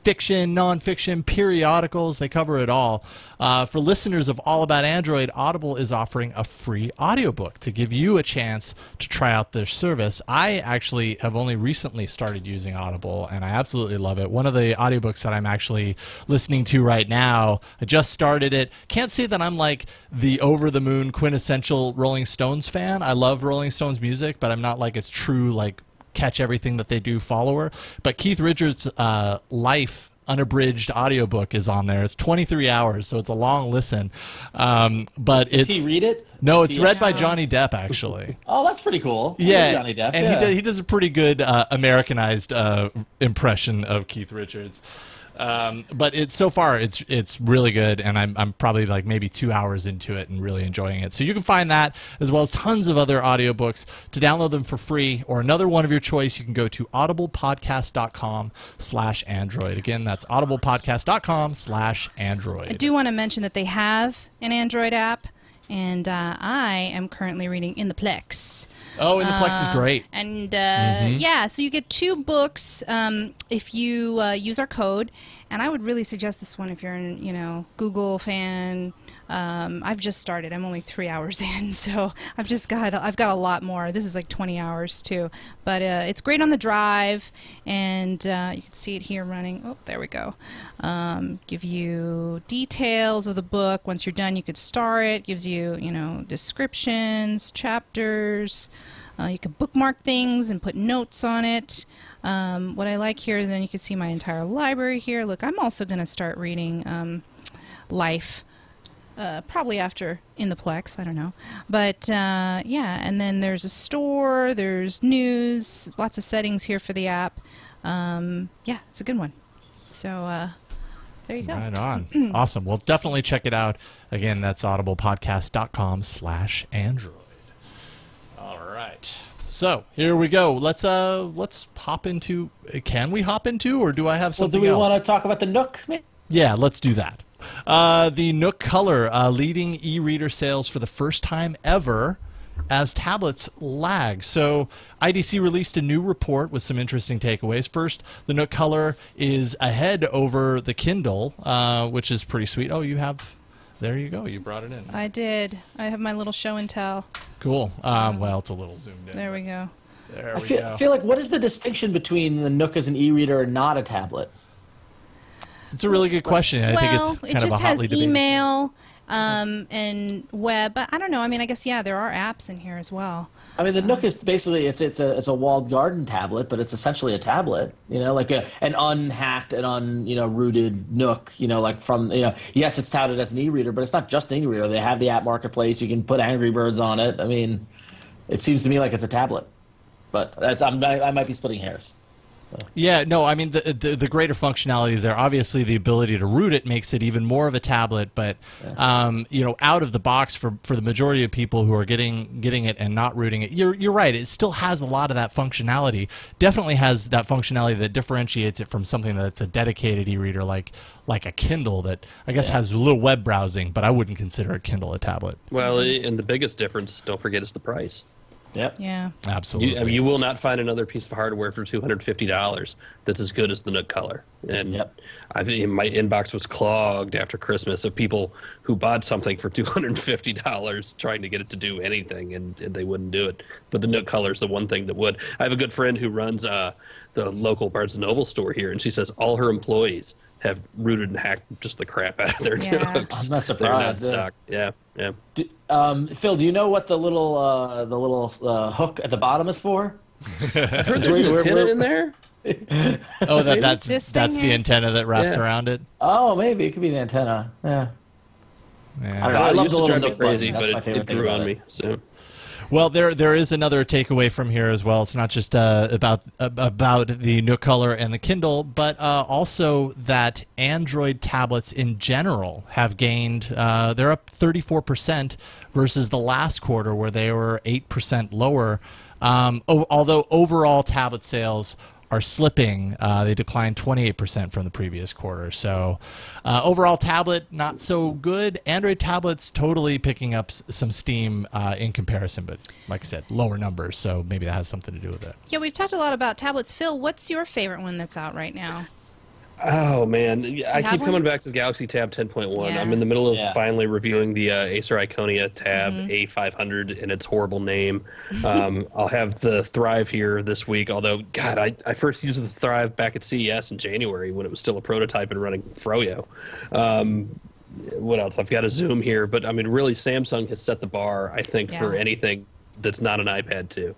fiction, nonfiction, periodicals. They cover it all. For listeners of All About Android, Audible is offering a free audiobook to give you a chance to try out their service. I actually have only recently started using Audible, and I absolutely love it. One of the audiobooks that I'm actually listening to right now, I just started it. Can't say that I'm like the over-the-moon quintessential Rolling Stones fan. I love Rolling Stones music, but I'm not like its true like catch everything that they do follower. But Keith Richards' Life unabridged audiobook is on there. It's 23 hours, so it's a long listen. But Does he read it? No, it's read by Johnny Depp, actually. Oh, that's pretty cool. Yeah, Johnny Depp. and he does a pretty good Americanized impression of Keith Richards. But so far it's really good, and I'm probably like maybe 2 hours into it and really enjoying it. So you can find that as well as tons of other audiobooks. To download them for free or another one of your choice, you can go to audiblepodcast.com/Android. Again, that's audiblepodcast.com/Android. I do want to mention that they have an Android app, and I am currently reading In the Plex. Oh, and the Plex is great. And yeah, so you get 2 books if you use our code. And I would really suggest this one if you're an Google fan. I've just started. I'm only 3 hours in, so I've got a lot more. This is like 20 hours too, but it's great on the drive, and you can see it here running. Oh, there we go. Give you details of the book. Once you're done, you could star it. Gives you descriptions, chapters. You can bookmark things and put notes on it. What I like here, then you can see my entire library here. Look, I'm also going to start reading Life. Probably after In the Plex, I don't know. But yeah, and then there's a store, there's news, lots of settings here for the app. Yeah, it's a good one. So there you go. Right on. Awesome. Well, definitely check it out. Again, that's audiblepodcast.com/Android. All right. So here we go. Let's hop into. Can we hop into, or do I have something else? Do we want to talk about the Nook? Yeah, let's do that. The Nook Color leading e-reader sales for the first time ever as tablets lag. So IDC released a new report with some interesting takeaways. First, the Nook Color is ahead over the Kindle, which is pretty sweet. Oh, you have... There you go. You brought it in. I did. I have my little show and tell. Cool. Well, it's a little zoomed in. There we go. I feel like, what is the distinction between the Nook as an e-reader and not a tablet? It's a really good question. I think it's kind of a hotly debated. Email and web. But I don't know. I mean, I guess, yeah, there are apps in here as well. I mean, the Nook is basically it's a walled garden tablet, but it's essentially a tablet. Like an unhacked and unrooted Nook. Like from yes, it's touted as an e-reader, but it's not just an e-reader. They have the app marketplace. You can put Angry Birds on it. I mean, it seems to me like it's a tablet, but I might be splitting hairs. Yeah, no, I mean, the greater functionality is there. Obviously, the ability to root it makes it even more of a tablet, but, out of the box for the majority of people who are getting it and not rooting it, you're right. It still has a lot of that functionality. Definitely has that functionality that differentiates it from something that's a dedicated e-reader like a Kindle that I guess has a little web browsing, but I wouldn't consider a Kindle a tablet. Well, and the biggest difference, don't forget, is the price. Yep. Yeah. Absolutely. You will not find another piece of hardware for $250 that's as good as the Nook Color. And my inbox was clogged after Christmas of people who bought something for $250 trying to get it to do anything, and they wouldn't do it. But the Nook Color is the one thing that would. I have a good friend who runs the local Barnes & Noble store here, and she says all her employees have rooted and hacked just the crap out of their Nooks. I'm not surprised. They're not stock. Yeah. Phil, do you know what the little hook at the bottom is for? I've heard there's an antenna in there. Oh, that's the antenna that wraps around it. Oh, maybe it could be the antenna. Yeah. I don't know. I love the little Nook crazy, but it grew on me. So. Well, there is another takeaway from here as well. It's not just about the Nook Color and the Kindle, but also that Android tablets in general have gained. They're up 34% versus the last quarter where they were 8% lower. Although overall tablet sales are slipping. They declined 28% from the previous quarter. So overall tablet, not so good. Android tablets totally picking up some steam in comparison, but like I said, lower numbers, so maybe that has something to do with it. Yeah, we've talked a lot about tablets. Phil, what's your favorite one that's out right now? Oh, man. I keep coming back to the Galaxy Tab 10.1. Yeah. I'm in the middle of finally reviewing the Acer Iconia Tab A500 and its horrible name. I'll have the Thrive here this week, although, God, I first used the Thrive back at CES in January when it was still a prototype and running Froyo. What else? I've got a Zoom here, but, I mean, really, Samsung has set the bar, I think, for anything that's not an iPad 2.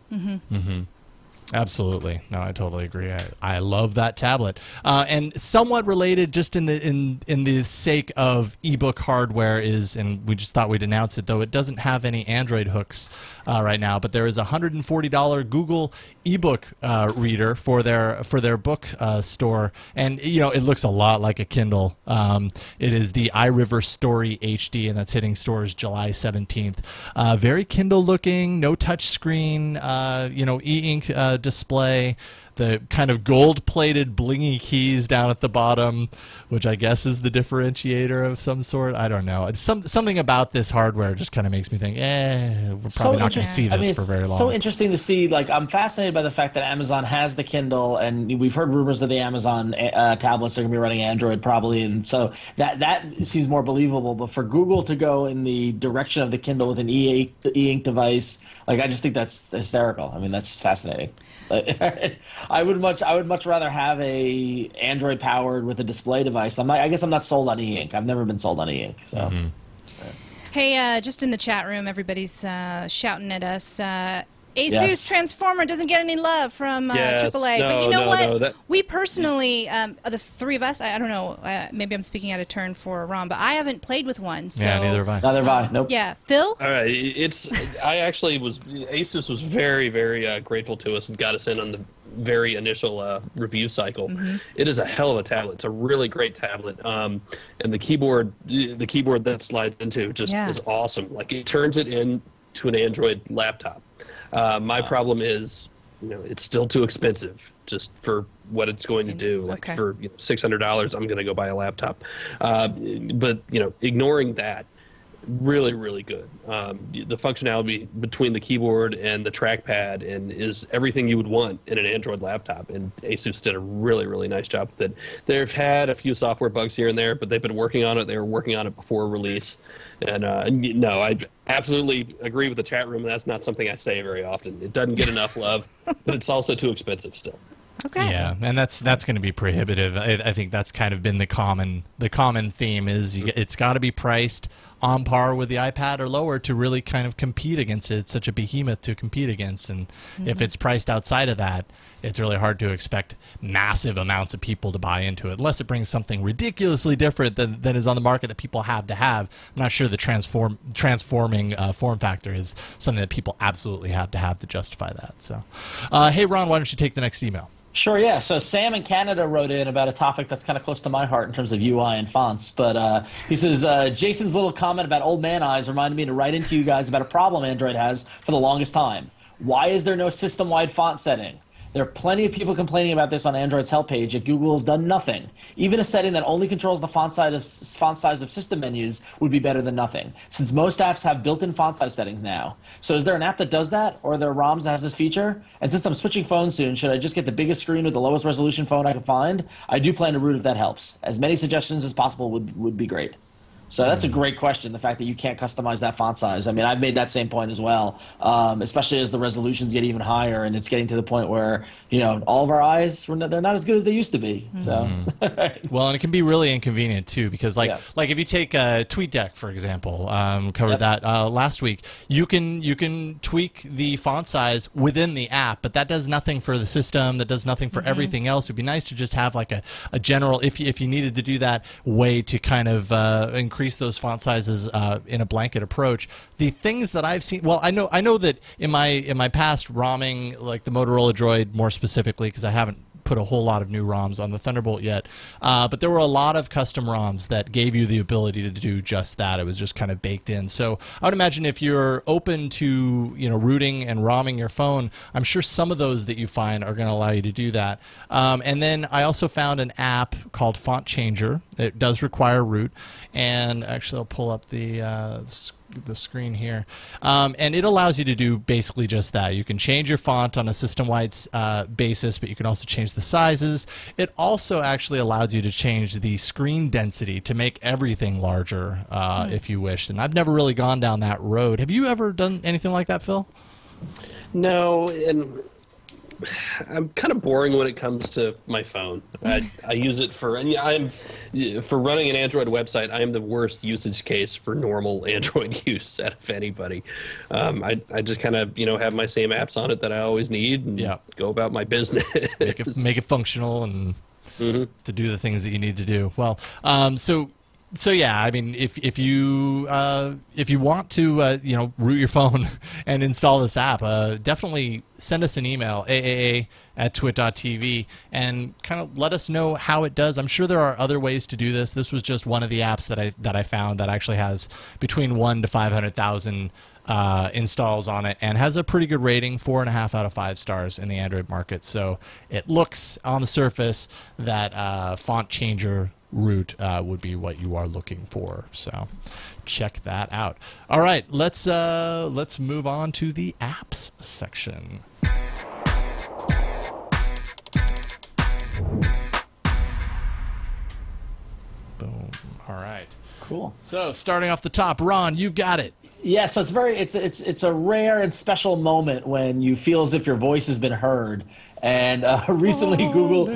Absolutely. No, I totally agree. I love that tablet. And somewhat related, just in the sake of ebook hardware, is, and we just thought we'd announce it, though it doesn't have any Android hooks right now, but there is a $140 Google ebook reader for their book store, and it looks a lot like a Kindle. It is the iRiver Story HD, and that's hitting stores July 17th. Very Kindle looking, no touch screen, e-ink display, the kind of gold-plated blingy keys down at the bottom, which I guess is the differentiator of some sort. I don't know. It's something about this hardware just kind of makes me think, we're probably not going to see this for very long. So interesting to see. Like, I'm fascinated by the fact that Amazon has the Kindle, and we've heard rumors of the Amazon tablets are going to be running Android probably, and so that seems more believable. But for Google to go in the direction of the Kindle with an e-ink device, like, I just think that's hysterical. I mean, that's fascinating. I would much rather have a Android powered with a display device. I guess I'm not sold on e-ink. I've never been sold on e-ink. So. Mm-hmm. Hey, just in the chat room, everybody's shouting at us. Asus Yes. Transformer doesn't get any love from AAA. But you know what? We personally, the three of us, I don't know, maybe I'm speaking out of turn for Ron, but I haven't played with one. So, yeah, neither have I. Neither have I. Nope. Yeah. Phil? All right, Asus was very, very grateful to us and got us in on the very initial review cycle. It is a hell of a tablet. It's a really great tablet, and the keyboard that slides into just is awesome. Like, it turns it into an Android laptop. My problem is, it's still too expensive just for what it's going to do. Like, for $600, I'm going to go buy a laptop. But ignoring that, really, really good. The functionality between the keyboard and the trackpad is everything you would want in an Android laptop, and Asus did a really, really nice job with it. They've had a few software bugs here and there, but they've been working on it. They were working on it before release. And no, I absolutely agree with the chat room. That's not something I say very often. It doesn't get enough love, but it's also too expensive still. Okay. Yeah, and that's going to be prohibitive. I think that's kind of been the common theme is it's got to be priced on par with the iPad or lower to really kind of compete against it. It's such a behemoth to compete against, and if it's priced outside of that, it's really hard to expect massive amounts of people to buy into it unless it brings something ridiculously different than is on the market that people have to have. I'm not sure the transforming form factor is something that people absolutely have to justify that. So, hey, Ron, why don't you take the next email? Sure, yeah. So Sam in Canada wrote in about a topic that's kind of close to my heart in terms of UI and fonts. But he says, Jason's little comment about old man eyes reminded me to write into you guys about a problem Android has for the longest time. Why is there no system-wide font setting? There are plenty of people complaining about this on Android's help page, yet Google has done nothing. Even a setting that only controls the font size of system menus would be better than nothing, since most apps have built-in font size settings now. So is there an app that does that, or are there ROMs that has this feature? And since I'm switching phones soon, should I just get the biggest screen with the lowest resolution phone I can find? I do plan to root if that helps. As many suggestions as possible would be great. So that's a great question, the fact that you can't customize that font size. I mean, I've made that same point as well, especially as the resolutions get even higher and it's getting to the point where, all of our eyes, they're not as good as they used to be. So, Well, and it can be really inconvenient, too, because, like if you take TweetDeck, for example, covered that last week, you can tweak the font size within the app, but that does nothing for the system, that does nothing for everything else. It would be nice to just have, like, a general, if you needed to do that, way to kind of increase those font sizes in a blanket approach. The things that I've seen, well, I know that in my past ROMing, like the Motorola Droid more specifically, because I haven't put a whole lot of new ROMs on the Thunderbolt yet, but there were a lot of custom ROMs that gave you the ability to do just that. It was just kind of baked in. So I would imagine if you're open to rooting and ROMing your phone, I'm sure some of those that you find are going to allow you to do that. And then I also found an app called Font Changer. It does require root, and actually I'll pull up the screen here, and it allows you to do basically just that. You can change your font on a system-wide basis, but you can also change the sizes. It also actually allows you to change the screen density to make everything larger if you wish. And I've never really gone down that road. Have you ever done anything like that, Phil? No, and I'm kind of boring when it comes to my phone. I use it for, and for running an Android website. I am the worst usage case for normal Android use out of anybody. I just kind of have my same apps on it that I always need, and go about my business. Make it functional and to do the things that you need to do. Well, so yeah, I mean, if you want to root your phone and install this app, definitely send us an email, aaa@twit.tv, and kind of let us know how it does. I'm sure there are other ways to do this. This was just one of the apps that I found that actually has between 1 to 500,000 installs on it, and has a pretty good rating, 4.5 out of 5 stars in the Android market. So it looks on the surface that font changer root would be what you are looking for. So check that out. All right, let's move on to the apps section. Boom. All right. Cool. So starting off the top, Ron, you've got it. Yeah, so it's a rare and special moment when you feel as if your voice has been heard. And recently, Google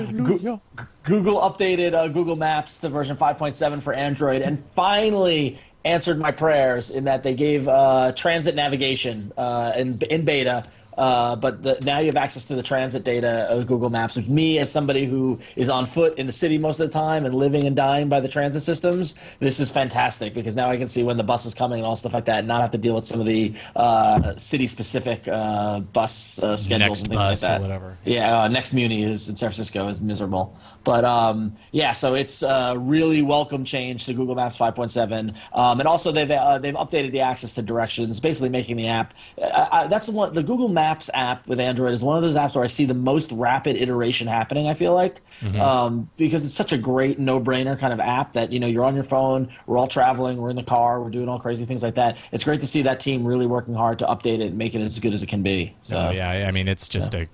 updated Google Maps to version 5.7 for Android, and finally answered my prayers in that they gave transit navigation in beta. But now you have access to the transit data of Google Maps. With me, as somebody who is on foot in the city most of the time and living and dying by the transit systems, this is fantastic because now I can see when the bus is coming and all stuff like that, and not have to deal with some of the city-specific bus schedules Next and things bus like that. Or whatever. Yeah, Next Muni is in San Francisco is miserable. But yeah, so it's a really welcome change to Google Maps 5.7, and also they've updated the access to directions, basically making the app. That's the one. The Google Maps app with Android is one of those apps where I see the most rapid iteration happening. I feel like because it's such a great no-brainer kind of app that you're on your phone, we're all traveling, we're in the car, we're doing all crazy things like that. It's great to see that team really working hard to update it and make it as good as it can be. So yeah, I mean it's just a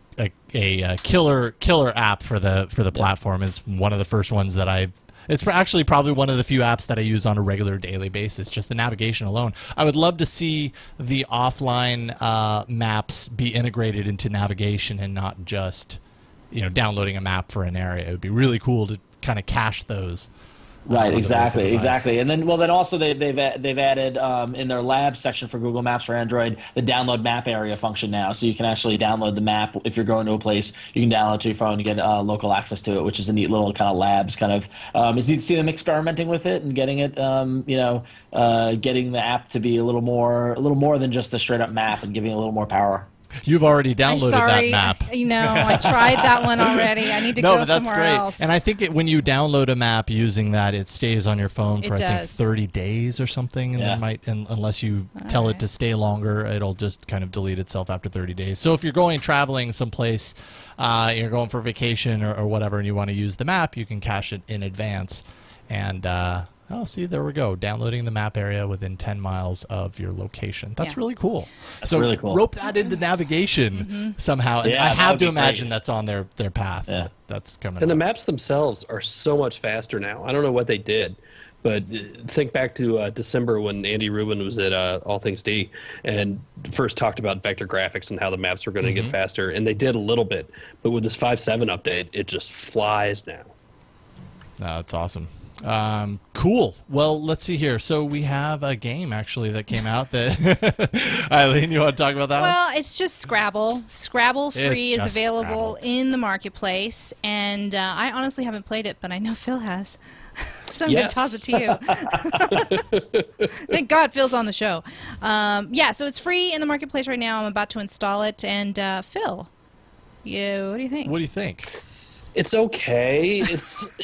killer app for the platform. Is one of the first ones that it's actually probably one of the few apps that I use on a regular daily basis, just the navigation alone. I would love to see the offline maps be integrated into navigation and not just downloading a map for an area. It would be really cool to kind of cache those. Right, exactly. And then also they've added in their labs section for Google Maps for Android the download map area function now, so you can actually download the map if you're going to a place. You can download it to your phone and get local access to it, which is a neat little kind of labs kind of. It's neat to see them experimenting with it and getting it, getting the app to be a little more than just a straight up map and giving it a little more power. You've already downloaded that map. I tried that one already. I need to go but that's somewhere great. else. And I think when you download a map using that, it stays on your phone for I think 30 days or something, and then unless you tell it to stay longer, it'll just kind of delete itself after 30 days. So if you're traveling someplace, you're going for vacation or whatever, and you want to use the map, you can cache it in advance. And oh, see, there we go. Downloading the map area within 10 miles of your location. That's really cool. That's really cool. Rope that into navigation somehow. And I have to imagine that's on their path. Yeah. That's coming And up. the maps themselves are so much faster now. I don't know what they did, but think back to December when Andy Rubin was at All Things D and first talked about vector graphics and how the maps were going to get faster. And they did a little bit. But with this 5.7 update, it just flies now. That's awesome. Cool. Well, let's see here. So we have a game actually that came out that Eileen, you want to talk about that one? Well, it's just Scrabble. Scrabble free is just available Scrabble. in the marketplace, and I honestly haven't played it, but I know Phil has. So I'm going to toss it to you. Thank God Phil's on the show. Yeah, so it's free in the marketplace right now. I'm about to install it, and Phil, what do you think? What do you think? It's okay. It's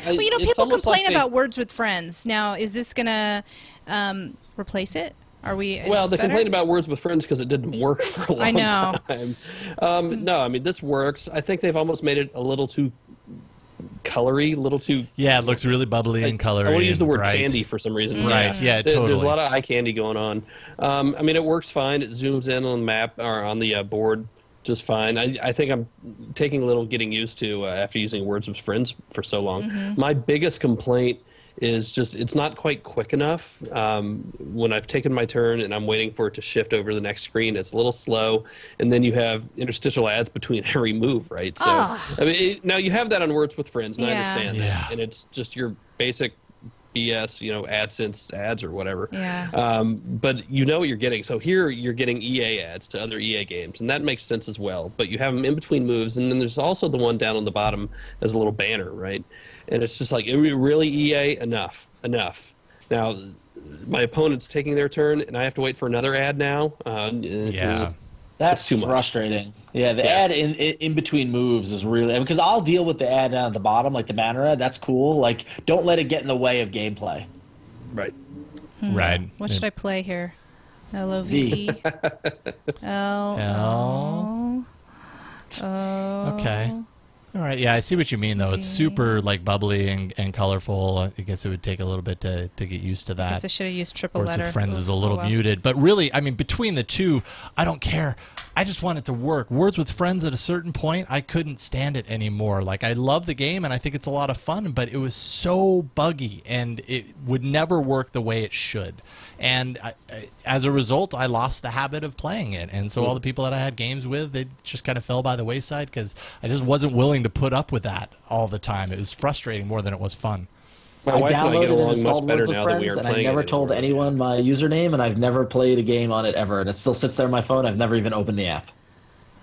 well, people complain about Words with Friends. Now, is this going to replace it? Well, they complained about Words with Friends because it didn't work for a long time. No, I mean, this works. I think they've almost made it a little too colory, a little too... Yeah, it looks really bubbly and colory. I want to use the word bright. candy for some reason. Right, yeah, totally. There's a lot of eye candy going on. I mean, it works fine. It zooms in on the map or on the board just fine. I think I'm taking a little getting used to after using Words with Friends for so long. My biggest complaint is just it's not quite quick enough. When I've taken my turn and I'm waiting for it to shift over to the next screen, it's a little slow, and then you have interstitial ads between every move, right? So I mean, now you have that on Words with Friends, and I understand that, and it's just your basic BS, you know, AdSense ads or whatever. Yeah. But you know what you're getting. So here you're getting EA ads to other EA games, and that makes sense as well. But you have them in between moves, and then there's also the one down on the bottom as a little banner, right? And it's just like, really, EA, enough. Now, my opponent's taking their turn, and I have to wait for another ad now. That's too much. Frustrating. Yeah, the ad in between moves is really, because I'll deal with the ad down at the bottom, like the banner ad. That's cool. Like, don't let it get in the way of gameplay. Right. Right. What should I play here? LOVE. L. Okay. All right. Yeah, I see what you mean, though. It's super like bubbly and colorful. I guess it would take a little bit to get used to that. I guess I should have used triple Words letter. with Friends is a little muted, but really, I mean, between the two, I don't care. I just want it to work. Words with Friends, at a certain point, I couldn't stand it anymore. Like, I love the game and I think it's a lot of fun, but it was so buggy and it would never work the way it should. And as a result, I lost the habit of playing it. And so all the people that I had games with, they just kind of fell by the wayside because I just wasn't willing to put up with that all the time. It was frustrating more than it was fun. My wife and I get downloaded and along much installed better Words with now that we Friends, aren't and I playing never it told anymore. anyone my username, and I've never played a game on it ever, and it still sits there on my phone. I've never even opened the app.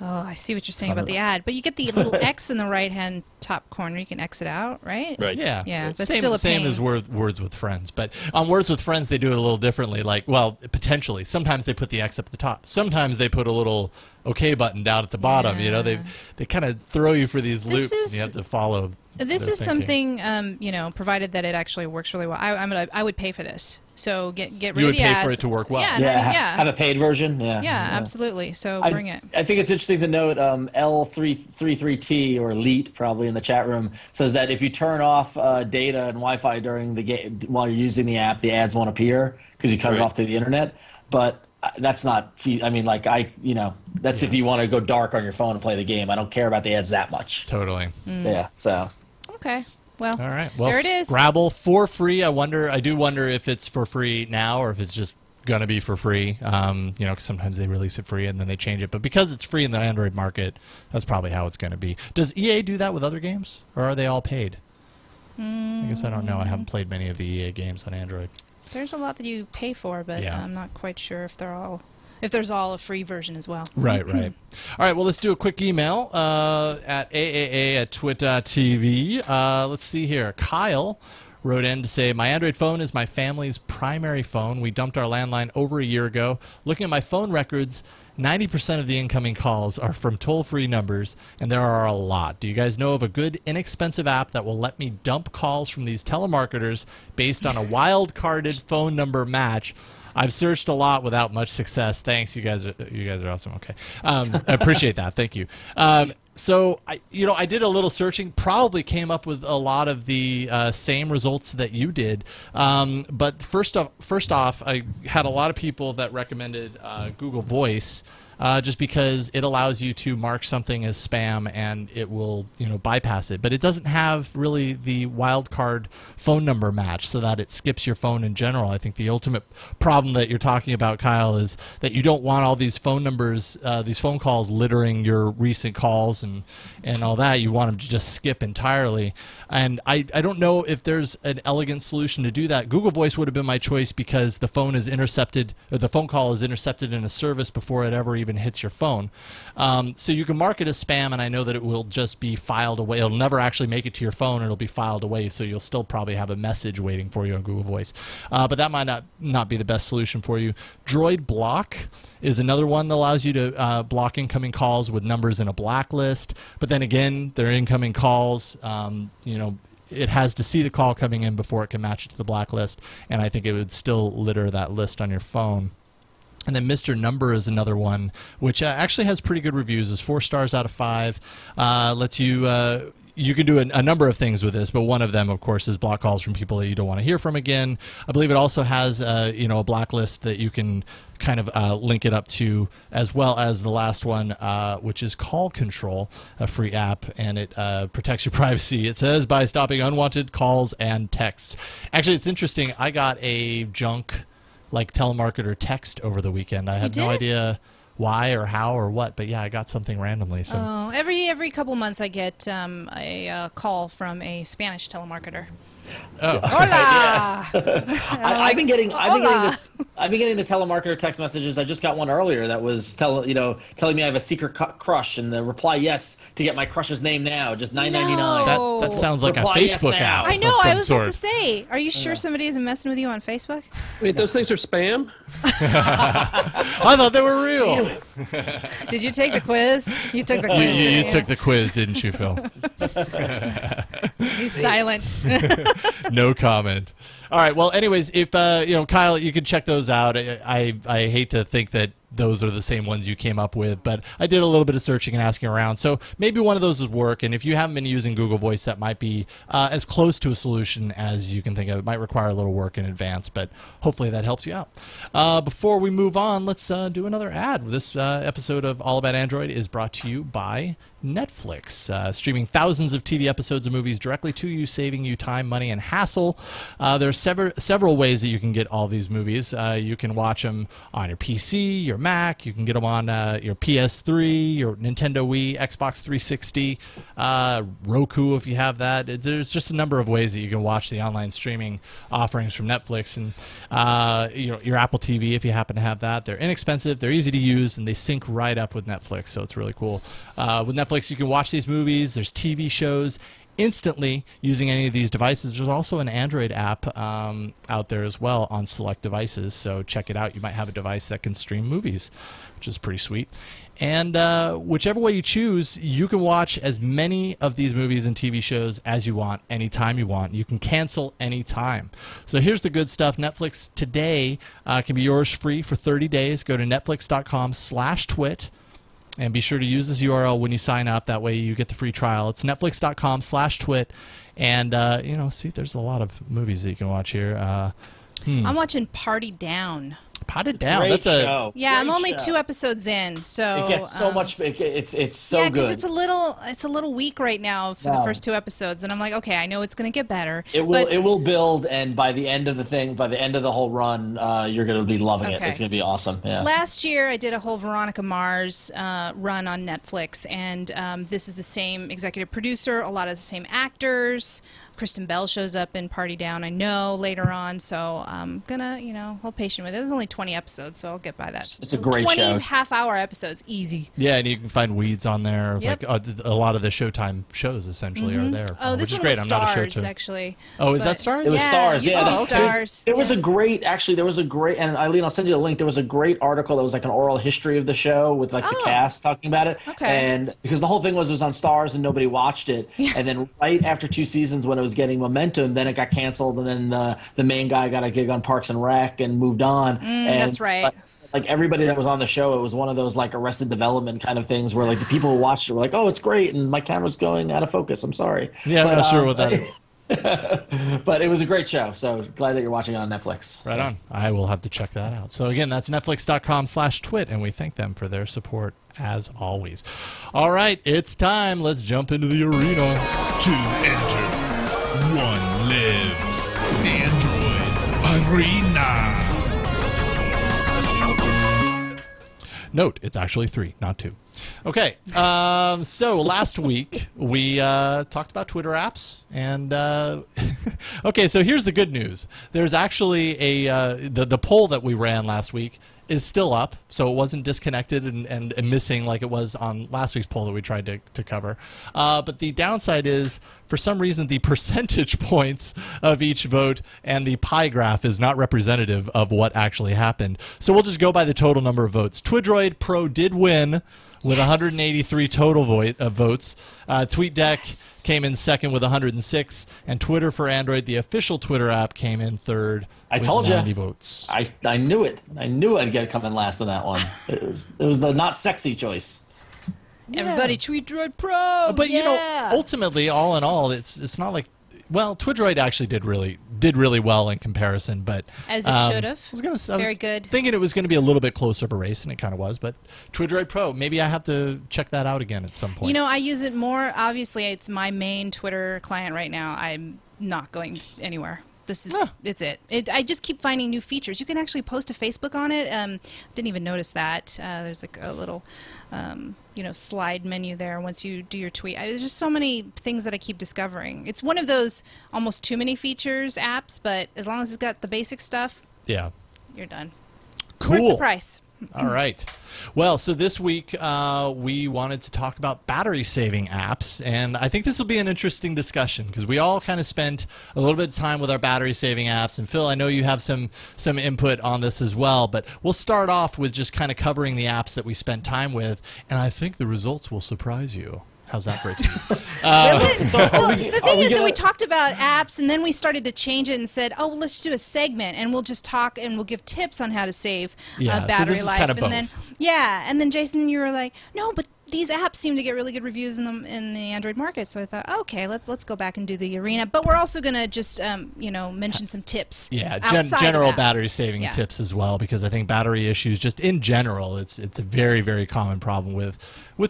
Oh, I see what you're saying about the ad. But you get the little X in the right-hand top corner. You can exit out, right? Right. Yeah. Yeah, It's but same, still a same pain. as Words with Friends. But on Words with Friends, they do it a little differently. Like, well, potentially. Sometimes they put the X up at the top. Sometimes they put a little OK button down at the bottom. You know, they kind of throw you for these loops, and you have to follow. This their is thinking. something, you know, provided that it actually works really well. I would pay for this. So get rid You of would the pay ads. for it to work well. Yeah, Have yeah, a paid version. Yeah, absolutely. So bring it. I think it's interesting to note L33T or Leet probably in the chat room says that if you turn off data and Wi-Fi during the game while you're using the app, the ads won't appear because you cut it off to the internet. But that's not. I mean, like that's if you want to go dark on your phone and play the game. I don't care about the ads that much. Totally. Yeah. So. Okay. Well, All right. Well, there it is. Scrabble for free. I do wonder if it's for free now or if it's just gonna be for free. You know, 'cause sometimes they release it free and then they change it. But because it's free in the Android market, that's probably how it's gonna be. Does EA do that with other games, or are they all paid? I guess I don't know. I haven't played many of the EA games on Android. There's a lot that you pay for, but Yeah. I'm not quite sure if there's all a free version as well. Right. All right, well, let's do a quick email at aaa@twit.tv. Let's see here. Kyle wrote in to say, my Android phone is my family's primary phone. We dumped our landline over a year ago. Looking at my phone records, 90% of the incoming calls are from toll-free numbers, and there are a lot. Do you guys know of a good, inexpensive app that will let me dump calls from these telemarketers based on a wild-carded phone number match? I've searched a lot without much success. Thanks, you guys are awesome. Okay, I appreciate that. Thank you. So I did a little searching. Probably came up with a lot of the same results that you did. But first off, I had a lot of people that recommended Google Voice. Just because it allows you to mark something as spam and it will, bypass it. But it doesn't have really the wildcard phone number match so that it skips your phone in general. I think the ultimate problem that you're talking about, Kyle, is that you don't want all these phone numbers, these phone calls littering your recent calls and all that. You want them to just skip entirely. And I don't know if there's an elegant solution to do that. Google Voice would have been my choice because the phone is intercepted, or the phone call is intercepted in a service before it ever even hits your phone. So you can mark it as spam, and I know that it will just be filed away. It'll never actually make it to your phone. It'll be filed away, so you'll still probably have a message waiting for you on Google Voice. But that might not be the best solution for you. Droid Block is another one that allows you to block incoming calls with numbers in a blacklist. But then again, they're incoming calls. It has to see the call coming in before it can match it to the blacklist, and I think it would still litter that list on your phone. And then Mr. Number is another one, which actually has pretty good reviews. It's 4 stars out of 5. Lets you you can do a number of things with this, but one of them, of course, is block calls from people that you don't want to hear from again. I believe it also has, you know, a blacklist that you can kind of link it up to, as well as the last one, which is Call Control, a free app, and it protects your privacy. It says by stopping unwanted calls and texts. Actually, it's interesting. I got a junk like telemarketer text over the weekend. I had no idea why or how or what, but yeah, I got something randomly. So every couple months I get a call from a Spanish telemarketer. Oh, Hola! I've been getting the telemarketer text messages. I just got one earlier that was telling me I have a secret crush, and the reply yes to get my crush's name now, just $9.99. that sounds like Reply a yes Facebook now. app. I know. of some I was about to sort. say, are you sure somebody isn't messing with you on Facebook? Wait, those things are spam? I thought they were real. Did you take the quiz? You took the quiz. You didn't took the quiz, didn't you, Phil? He's silent. No comment. All right. Well, anyways, if you know, Kyle, you can check those out. I hate to think that those are the same ones you came up with, but I did a little bit of searching and asking around. So maybe one of those would work. And if you haven't been using Google Voice, that might be as close to a solution as you can think of. It might require a little work in advance, but hopefully that helps you out. Before we move on, let's do another ad. This episode of All About Android is brought to you by Netflix, streaming thousands of TV episodes of movies directly to you, saving you time, money, and hassle. There are several ways that you can get all these movies. You can watch them on your PC, your Mac. You can get them on your PS3, your Nintendo Wii, Xbox 360, Roku if you have that. There's just a number of ways that you can watch the online streaming offerings from Netflix, and your Apple TV if you happen to have that. They're inexpensive, they're easy to use, and they sync right up with Netflix, so it's really cool. With Netflix, you can watch these movies. There's TV shows instantly using any of these devices. There's also an Android app out there as well on select devices, so check it out. You might have a device that can stream movies, which is pretty sweet. And whichever way you choose, you can watch as many of these movies and TV shows as you want, anytime you want. You can cancel anytime. So here's the good stuff. Netflix today can be yours free for 30 days. Go to netflix.com/twit. And be sure to use this URL when you sign up. That way you get the free trial. It's netflix.com/twit. And, see, there's a lot of movies that you can watch here. I'm watching Party Down. Potted Down. Great That's a show. Yeah, I'm Great only show. 2 episodes in, so It gets so much. It's so yeah, good. because it's a little weak right now for the first 2 episodes, and I'm like, okay, I know it's going to get better. It will build, and by the end of the whole run, you're going to be loving it. It's going to be awesome. Yeah. Last year, I did a whole Veronica Mars run on Netflix, and this is the same executive producer, a lot of the same actors. Kristen Bell shows up in Party Down, I know, later on, so I'm gonna, hold patient with it. There's only 20 episodes, so I'll get by that. It's a great 20 show. half-hour episodes, easy. Yeah, and you can find weeds on there. Yep. Like a lot of the Showtime shows essentially are there. Oh, this which is one great. was I'm not a Stars, show actually. Oh, is But- that Stars? It was Stars, used yeah. to be Stars. There was yeah. a great, and Eileen, I'll send you a link. There was a great article that was like an oral history of the show with like the cast talking about it. Okay. And because the whole thing was it was on Stars and nobody watched it. Yeah. And then right after 2 seasons when it was getting momentum, then it got canceled, and then the main guy got a gig on Parks and Rec and moved on. And that's right. like everybody that was on the show, it was one of those like Arrested Development kind of things where like the people who watched it were like, "Oh, it's great," and my camera's going out of focus. I'm sorry. Yeah, I'm not sure what that is. But it was a great show, so glad that you're watching it on Netflix. Right on. I will have to check that out. So again, that's netflix.com/twit, and we thank them for their support as always. All right, it's time. Let's jump into the arena. 2 enter, 1 lives. Android Arena. Note, it's actually 3, not 2. Okay, so last week we talked about Twitter apps, and okay, so here's the good news. There's actually the poll that we ran last week is still up, so it wasn't disconnected and missing like it was on last week's poll that we tried to cover. But the downside is, for some reason, the percentage points of each vote and the pie graph is not representative of what actually happened. So we'll just go by the total number of votes. Twidroid Pro did win with 183 total votes. TweetDeck came in second with 106, and Twitter for Android, the official Twitter app, came in third. I with told you. 90 votes. I knew it. I knew I'd get coming last on that one. It was the not sexy choice. Everybody, TWiT Pro. But yeah. ultimately, all in all, it's not like. Well, TWiT actually did really well in comparison, but as it should have. I was very good. Thinking it was going to be a little bit closer of a race, and it kind of was. But TWiT Pro, maybe I have to check that out again at some point. I use it more. Obviously, it's my main Twitter client right now. I'm not going anywhere. It's it. I just keep finding new features. You can actually post to Facebook on it. Didn't even notice that. There's like a little, slide menu there once you do your tweet. There's just so many things that I keep discovering. It's one of those almost too many features apps, but as long as it's got the basic stuff, yeah, you're done. Cool. Worth the price. All right. Well, so this week we wanted to talk about battery-saving apps, and I think this will be an interesting discussion because we all kind of spent a little bit of time with our battery-saving apps. And Phil, I know you have some input on this as well, but we'll start off with just kind of covering the apps that we spent time with, and I think the results will surprise you. How's that for a tease? The thing is that we talked about apps, and then we started to change it and said, "Oh, well, let's do a segment, and we'll just talk, and we'll give tips on how to save battery so this is life." Kind of and both. then, and Jason, you were like, "No, but these apps seem to get really good reviews in the Android market." So I thought, okay, let's go back and do the arena. But we're also gonna just mention some tips. Yeah, outside general of apps. battery saving tips as well, because I think battery issues just in general, it's a very, very common problem with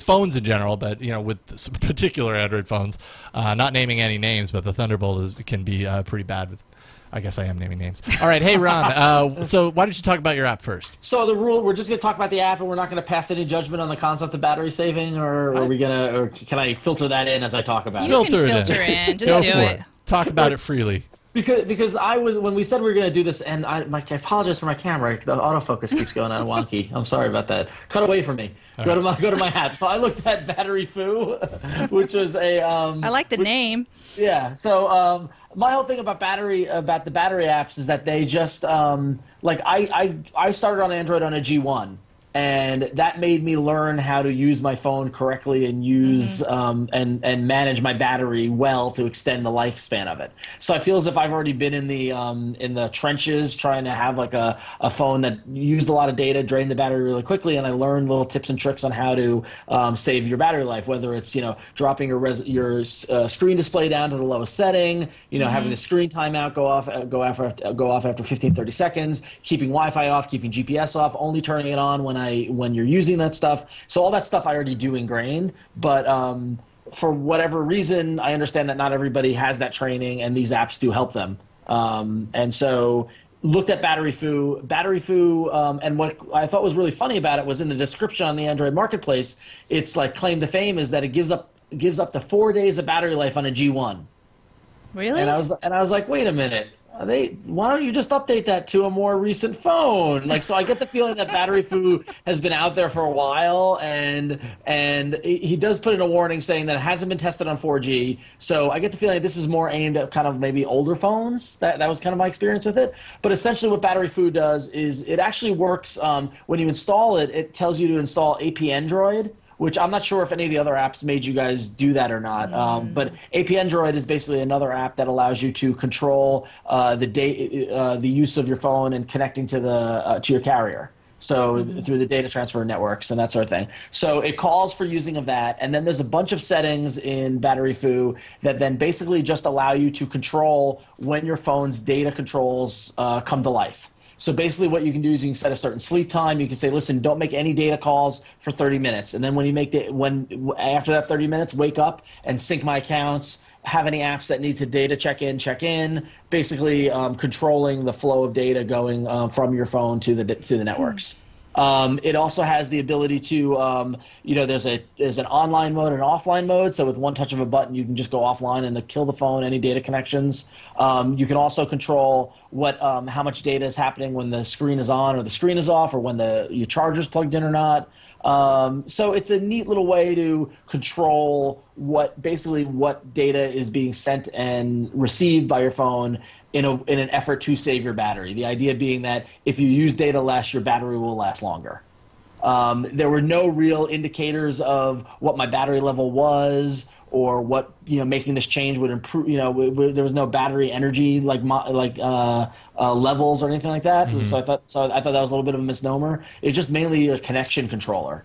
phones in general, but with some particular Android phones. Not naming any names, but the Thunderbolt can be pretty bad with. I guess I am naming names. All right, hey Ron. So why don't you talk about your app first? So the rule, we're just going to talk about the app, and we're not going to pass any judgment on the concept of battery saving, or are we gonna? Or can I filter that in as I talk about it? You can filter in. Just do it. Talk about it freely. Because I was, when we said we were going to do this, and I apologize for my camera. The autofocus keeps going on wonky. I'm sorry about that. Cut away from me. Go to my app. So I looked at Battery Foo, which was a. I like the name. Yeah. So my whole thing about the battery apps is that they just I started on Android on a G1. And that made me learn how to use my phone correctly and use and manage my battery well to extend the lifespan of it. So I feel as if I've already been in the trenches trying to have like a phone that used a lot of data, drained the battery really quickly, and I learned little tips and tricks on how to save your battery life. Whether it's dropping your screen display down to the lowest setting, having the screen timeout go off after 15-30 seconds, keeping Wi-Fi off, keeping GPS off, only turning it on when you're using that stuff. So all that stuff I already do ingrained, but for whatever reason, I understand that not everybody has that training, and these apps do help them. And so looked at Battery Foo, and what I thought was really funny about it was in the description on the Android Marketplace, it's like claim to fame is that it gives up to 4 days of battery life on a G1. Really? And I was like, wait a minute. Why don't you just update that to a more recent phone? So I get the feeling that Battery Foo has been out there for a while, and he does put in a warning saying that it hasn't been tested on 4G. So I get the feeling this is more aimed at kind of maybe older phones. That was kind of my experience with it. But essentially what Battery Foo does is it actually works when you install it. It tells you to install AP Android, which I'm not sure if any of the other apps made you guys do that or not. But AP Android is basically another app that allows you to control the use of your phone and connecting to your carrier. So through the data transfer networks and that sort of thing. So it calls for using of that. And then there's a bunch of settings in Battery Foo that then basically just allow you to control when your phone's data controls come to life. So basically what you can do is you can set a certain sleep time. You can say, listen, don't make any data calls for 30 minutes. And then when you after that 30 minutes, wake up and sync my accounts, have any apps that need to data check in, basically controlling the flow of data going from your phone to the networks. It also has the ability to, there's an online mode and an offline mode. So with one touch of a button, you can just go offline and kill the phone, any data connections. You can also control how much data is happening when the screen is on or the screen is off, or when your charger's plugged in or not. So it's a neat little way to control what data is being sent and received by your phone in an effort to save your battery. The idea being that if you use data less, your battery will last longer. There were no real indicators of what my battery level was, or what making this change would improve. There was no battery energy levels or anything like that. So I thought that was a little bit of a misnomer. It's just mainly a connection controller.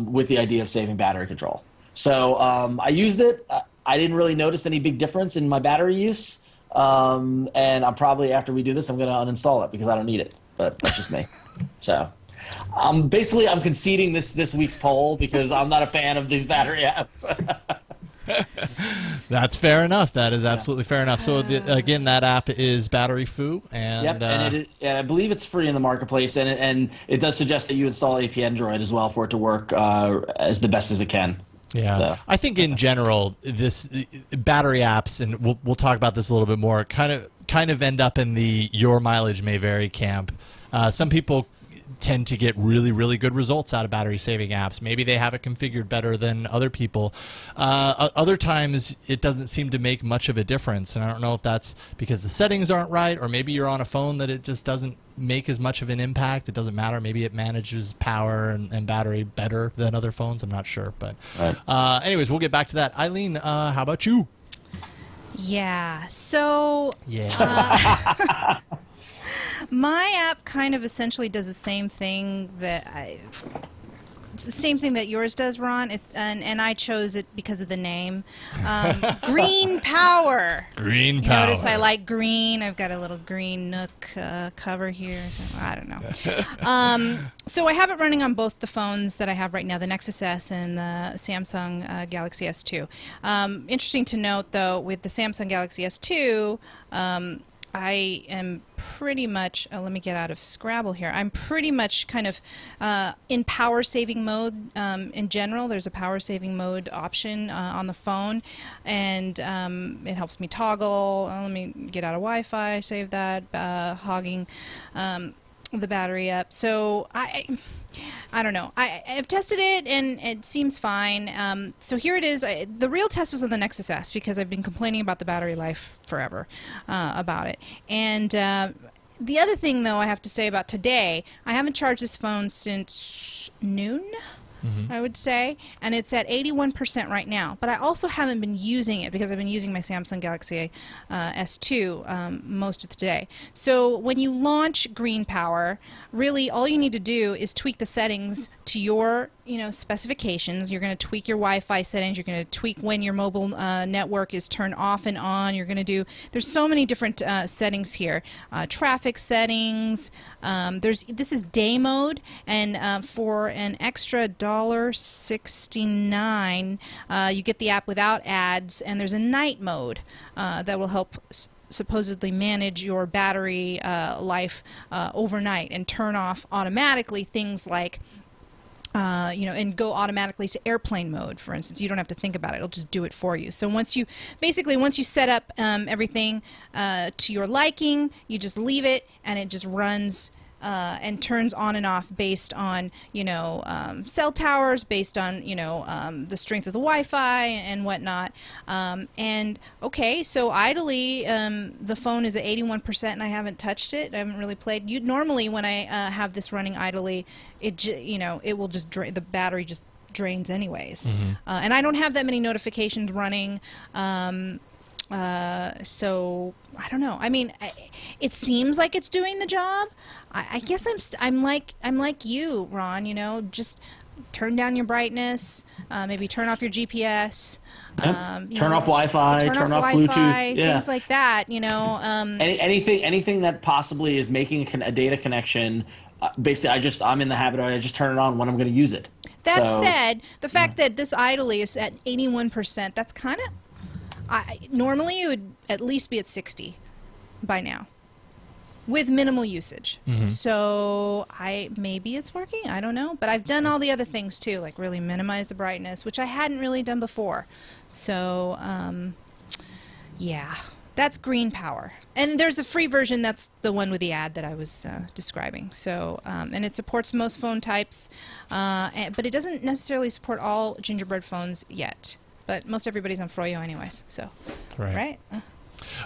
with the idea of saving battery control. So I used it. I didn't really notice any big difference in my battery use. And I'm probably, after we do this, I'm going to uninstall it because I don't need it. But that's just me. So basically, I'm conceding this week's poll because I'm not a fan of these battery apps. That's fair enough. That is absolutely fair enough. So again, that app is Battery Foo, and yep, and I believe it's free in the marketplace, and it does suggest that you install AP Android as well for it to work as the best as it can. Yeah, so. I think in general, this battery apps, and we'll talk about this a little bit more, kind of end up in the your mileage may vary camp. Some people tend to get really, really good results out of battery saving apps. Maybe they have it configured better than other people. Other times it doesn't seem to make much of a difference, and I don't know if that's because the settings aren't right, or maybe you're on a phone that it just doesn't make as much of an impact. It doesn't matter. Maybe it manages power and battery better than other phones. I'm not sure, but anyways, we'll get back to that. Eileen, how about you? Yeah, so my app kind of essentially does the same thing that yours does, Ron. And I chose it because of the name. Green Power. Green Power. Notice I like green. I've got a little green Nook cover here. So I don't know. So I have it running on both the phones that I have right now, the Nexus S and the Samsung Galaxy S2. Interesting to note, though, with the Samsung Galaxy S2, I am pretty much, let me get out of Scrabble here. I'm pretty much kind of in power saving mode in general. There's a power saving mode option on the phone, and it helps me toggle. Let me get out of Wi-Fi, save that, hogging the battery up. So I don't know. I've tested it, and it seems fine. So here it is. The real test was on the Nexus S because I've been complaining about the battery life forever about it. And the other thing, though, I have to say about today, I haven't charged this phone since noon, I would say, and it's at 81% right now. But I also haven't been using it because I've been using my Samsung Galaxy S2 most of the day. So when you launch Green Power, really all you need to do is tweak the settings to your specifications. You're going to tweak your Wi-Fi settings. You're going to tweak when your mobile network is turned off and on. You're going to do, there's so many different settings here. Traffic settings. This is day mode, and for an extra $1.69, you get the app without ads, and there's a night mode that will help supposedly manage your battery life overnight and turn off automatically things like and go automatically to airplane mode, for instance. You don't have to think about it. It'll just do it for you. So once you set up everything to your liking, you just leave it, and it just runs and turns on and off based on, cell towers, based on, the strength of the Wi-Fi and whatnot. And okay, so idly, the phone is at 81% and I haven't touched it. I haven't really played. Normally when I have this running idly, it will just drain, the battery just drains anyways. And I don't have that many notifications running. So I don't know. I mean, it seems like it's doing the job. I guess I'm like you, Ron. Just turn down your brightness. Maybe turn off your GPS. Turn off Wi-Fi. Turn off Bluetooth. Yeah. Things like that. Anything that possibly is making a data connection. Basically, I'm in the habit of I just turn it on when I'm going to use it. That said, the fact that this idly is at 81%, that's kind of. Normally it would at least be at 60 by now with minimal usage. So maybe it's working, I don't know, but I've done all the other things too, like really minimize the brightness, which I hadn't really done before. So yeah, that's Green Power, and there's a free version. That's the one with the ad that I was describing. So and it supports most phone types, but it doesn't necessarily support all Gingerbread phones yet. But most everybody's on Froyo anyways, so. Right.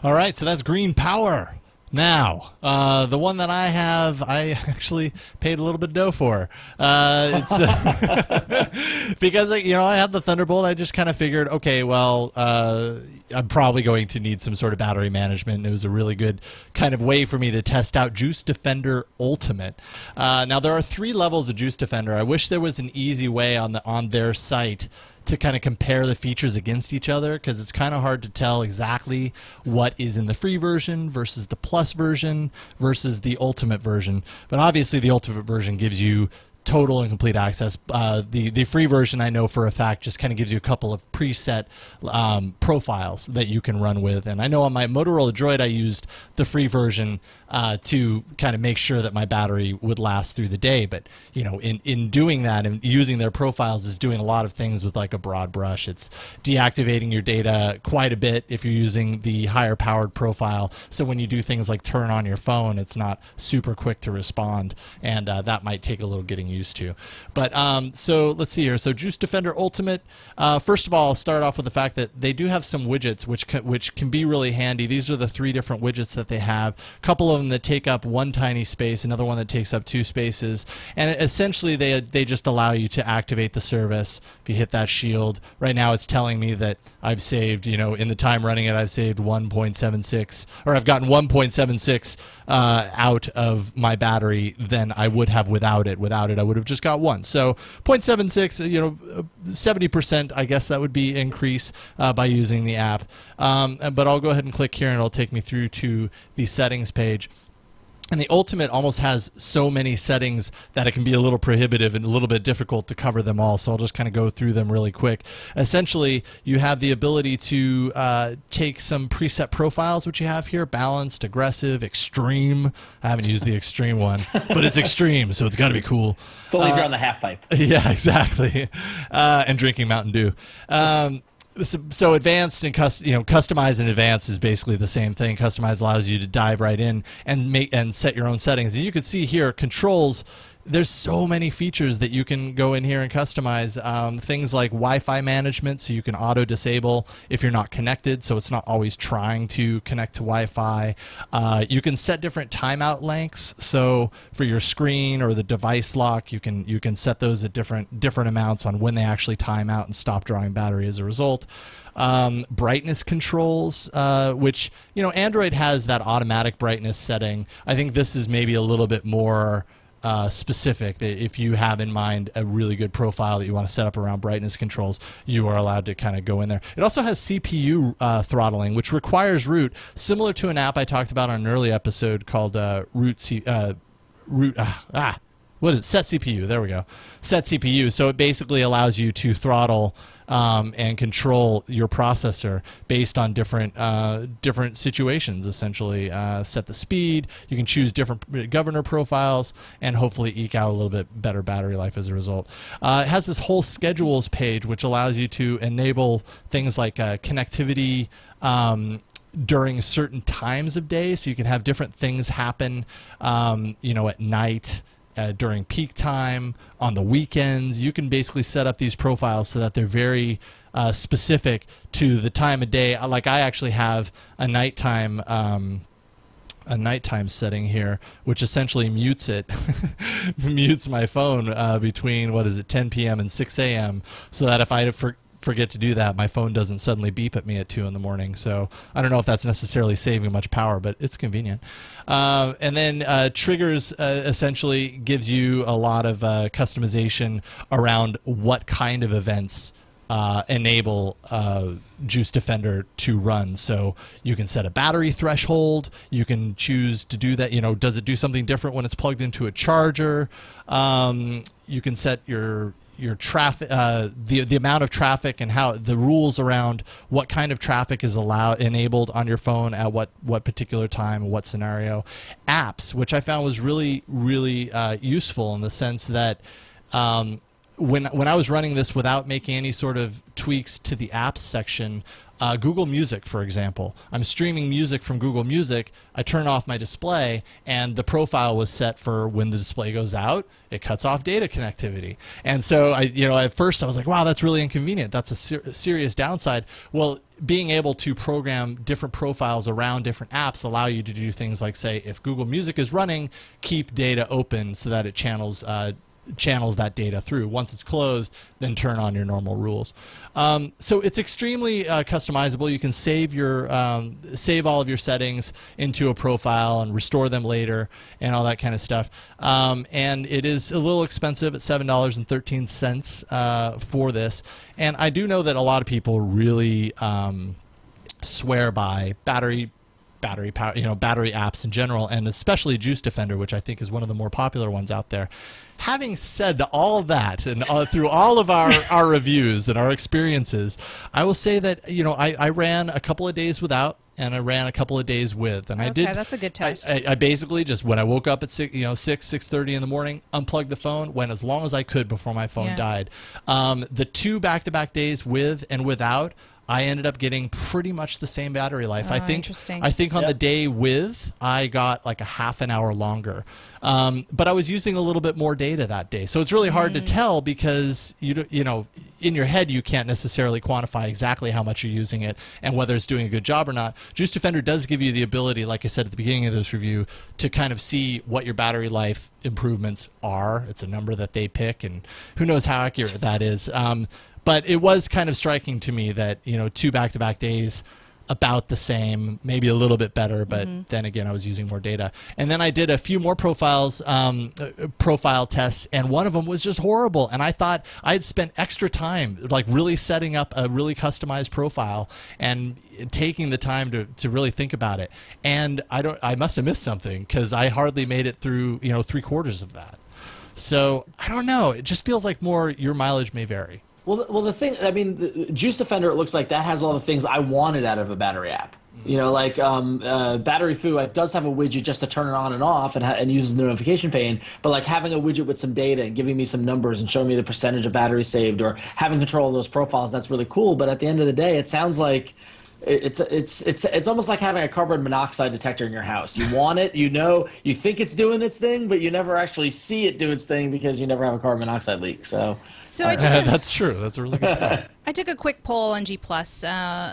All right, so that's Green Power. Now, the one that I have, I actually paid a little bit of dough for. It's because I had the Thunderbolt. I just kind of figured, okay, well, I'm probably going to need some sort of battery management. It was a really good kind of way for me to test out Juice Defender Ultimate. Now, there are 3 levels of Juice Defender. I wish there was an easy way on their site to kind of compare the features against each other, because it's kind of hard to tell exactly what is in the free version versus the plus version versus the ultimate version. But obviously the ultimate version gives you total and complete access. The free version, I know for a fact, just kind of gives you a couple of preset profiles that you can run with. And I know on my Motorola Droid, I used the free version to kind of make sure that my battery would last through the day. But in doing that and using their profiles is doing a lot of things with like a broad brush. It's deactivating your data quite a bit if you're using the higher powered profile. So when you do things like turn on your phone, it's not super quick to respond, and that might take a little getting used to. But so let's see here. So Juice Defender Ultimate. First of all, I'll start off with the fact that they do have some widgets which can be really handy. These are the 3 different widgets that they have. A couple of them that take up 1 tiny space, another one that takes up 2 spaces, and essentially they just allow you to activate the service. If you hit that shield, right now it's telling me that I've saved, in the time running it, I've saved 1.76, or I've gotten 1.76 out of my battery than I would have without it. Without it, I would have just got 1. So 0.76, 70%, I guess that would be increase by using the app. But I'll go ahead and click here, and it'll take me through to the settings page. And the Ultimate almost has so many settings that it can be a little prohibitive and a little bit difficult to cover them all, so I'll just kind of go through them really quick. Essentially, you have the ability to take some preset profiles, which you have here: balanced, aggressive, extreme. I haven't used the extreme one, but it's extreme, so it's got to be cool. It's only if you're on the half pipe. Yeah, exactly. And drinking Mountain Dew. So advanced and customize and advanced is basically the same thing. Customize allows you to dive right in and set your own settings. And you can see here, controls. There's so many features that you can go in here and customize. Things like Wi-Fi management, so you can auto-disable if you're not connected, so it's not always trying to connect to Wi-Fi. You can set different timeout lengths, so for your screen or the device lock, you can set those at different amounts on when they actually time out and stop drawing battery as a result. Brightness controls, which Android has that automatic brightness setting. I think this is maybe a little bit more specific. If you have in mind a really good profile that you want to set up around brightness controls, you are allowed to kind of go in there. It also has CPU throttling, which requires root, similar to an app I talked about on an early episode called what is it? Set CPU. There we go. Set CPU. So it basically allows you to throttle and control your processor based on different situations. Essentially, set the speed. You can choose different governor profiles and hopefully eke out a little bit better battery life as a result. It has this whole schedules page, which allows you to enable things like connectivity during certain times of day, so you can have different things happen, at night. During peak time, on the weekends. You can basically set up these profiles so that they're very specific to the time of day. Like I actually have a nighttime setting here, which essentially mutes it, mutes my phone between 10 p.m. and 6 a.m. so that if I forget to do that, my phone doesn't suddenly beep at me at 2 in the morning. So I don't know if that's necessarily saving much power, but it's convenient. And then triggers essentially gives you a lot of customization around what kind of events enable Juice Defender to run. So you can set a battery threshold. You can choose to do that. Does it do something different when it's plugged into a charger? You can set your traffic, the amount of traffic, and how the rules around what kind of traffic is enabled on your phone at what particular time, what scenario. Apps, which I found was really, really useful in the sense that when I was running this without making any sort of tweaks to the apps section, Google Music, for example, I'm streaming music from Google Music. I turn off my display, and the profile was set for when the display goes out, it cuts off data connectivity. And so at first I was like, wow, that's really inconvenient. That's a serious downside. Well, being able to program different profiles around different apps allow you to do things like, say, if Google Music is running, keep data open so that it channels that data through. Once it's closed, then turn on your normal rules. So it's extremely customizable. You can save all of your settings into a profile and restore them later and all that kind of stuff. And it is a little expensive at $7.13 for this. And I do know that a lot of people really swear by battery power, battery apps in general, and especially Juice Defender, which I think is one of the more popular ones out there. Having said all that, and through all of our reviews and our experiences, I will say that I ran a couple of days without, and I ran a couple of days with, and that's a good test. I basically just, when I woke up at 6:30 in the morning, unplugged the phone, went as long as I could before my phone died. The 2 back-to-back days with and without, I ended up getting pretty much the same battery life. I think on the day with, I got like a half an hour longer. But I was using a little bit more data that day. So it's really hard to tell because, in your head, you can't necessarily quantify exactly how much you're using it and whether it's doing a good job or not. Juice Defender does give you the ability, like I said at the beginning of this review, to kind of see what your battery life improvements are. It's a number that they pick, and who knows how accurate that is. But it was kind of striking to me that, 2 back-to-back days, about the same, maybe a little bit better, but then again, I was using more data. And then I did a few more profile tests, and one of them was just horrible. And I thought I had spent extra time, like really setting up a really customized profile and taking the time to really think about it. And I must have missed something because I hardly made it through, 3/4 of that. So I don't know. It just feels like your mileage may vary. Well, the thing, the Juice Defender, it looks like that has all the things I wanted out of a battery app. Battery Foo, it does have a widget just to turn it on and off and uses the notification pane, but like having a widget with some data and giving me some numbers and showing me the percentage of battery saved or having control of those profiles, that's really cool. But at the end of the day, it sounds like it's almost like having a carbon monoxide detector in your house. You want it, you think it's doing its thing, but you never actually see it do its thing because you never have a carbon monoxide leak. So that's true. That's a really good point. I took a quick poll on G+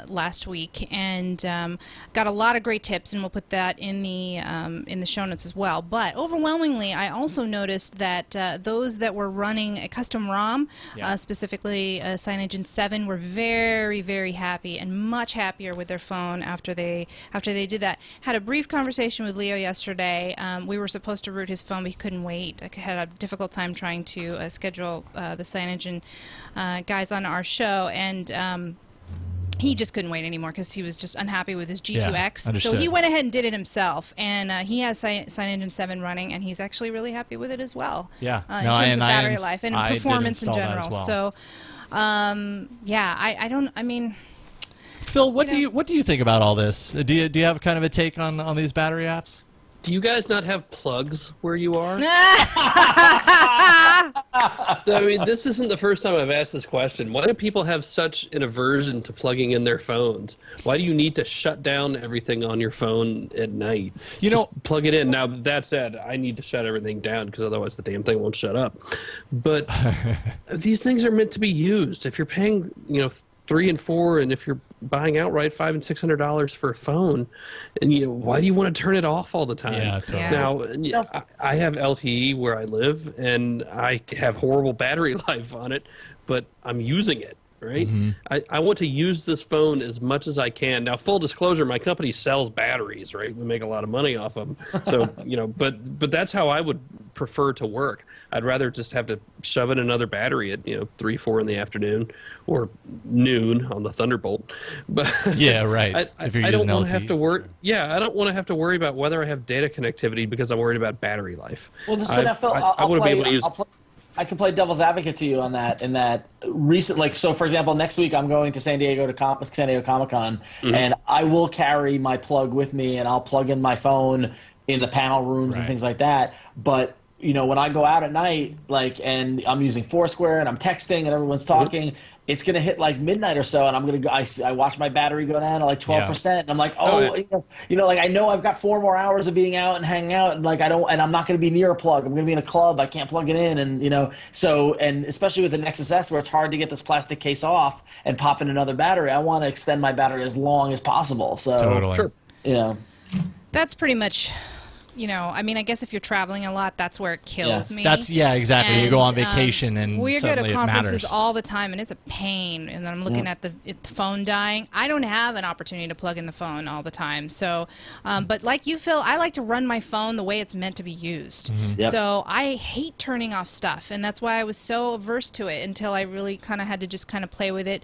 last week and got a lot of great tips, and we'll put that in the show notes as well. But overwhelmingly, I also noticed that those that were running a custom ROM, specifically Cyanogen 7, were very, very happy and much happier with their phone after they did that. Had a brief conversation with Leo yesterday. We were supposed to root his phone, but he couldn't wait. I had a difficult time trying to schedule the Cyanogen guys on our show. And he just couldn't wait anymore because he was just unhappy with his G2X. So he went ahead and did it himself. And he has Cyanogen 7 running, and he's actually really happy with it as well. Yeah. In terms of battery life and performance in general. So, Phil, what do you think about all this? Do you have kind of a take on these battery apps? Do you guys not have plugs where you are? This isn't the first time I've asked this question. Why do people have such an aversion to plugging in their phones? Why do you need to shut down everything on your phone at night? Just plug it in. Now, that said, I need to shut everything down because otherwise the damn thing won't shut up. But these things are meant to be used. If you're paying, $3 and $4, and if you're buying outright $500 and $600 for a phone, and why do you want to turn it off all the time? Yeah, totally. Now, I have LTE where I live, and I have horrible battery life on it, but I'm using it. Right? I want to use this phone as much as I can. Now, full disclosure, my company sells batteries, right? We make a lot of money off them. So, but that's how I would prefer to work. I'd rather just have to shove in another battery at, 3, 4 in the afternoon or noon on the Thunderbolt. But yeah, right. I don't want to have to worry. Yeah, I don't want to have to worry about whether I have data connectivity because I'm worried about battery life. Well, this is I want to be able to use. I can play devil's advocate to you on that. In that recent, so for example, next week I'm going to San Diego Comic-Con, and I will carry my plug with me, and I'll plug in my phone in the panel rooms and things like that. But when I go out at night, like, and I'm using Foursquare and I'm texting and everyone's talking, it's gonna hit like midnight or so, and I'm gonna go. I watch my battery go down to like 12%, and I'm like, like I know I've got 4 more hours of being out and hanging out, and like I'm not gonna be near a plug. I'm gonna be in a club. I can't plug it in, and and especially with the Nexus S, where it's hard to get this plastic case off and pop in another battery. I want to extend my battery as long as possible. So totally. That's pretty much. I mean, I guess if you're traveling a lot, that's where it kills me. Exactly. And, you go on vacation and we go to conferences matters. all the time, and it's a pain. And then I'm looking at the phone dying. I don't have an opportunity to plug in the phone all the time. So, but like you, Phil, I like to run my phone the way it's meant to be used. So I hate turning off stuff, and that's why I was so averse to it until I really kind of had to just kind of play with it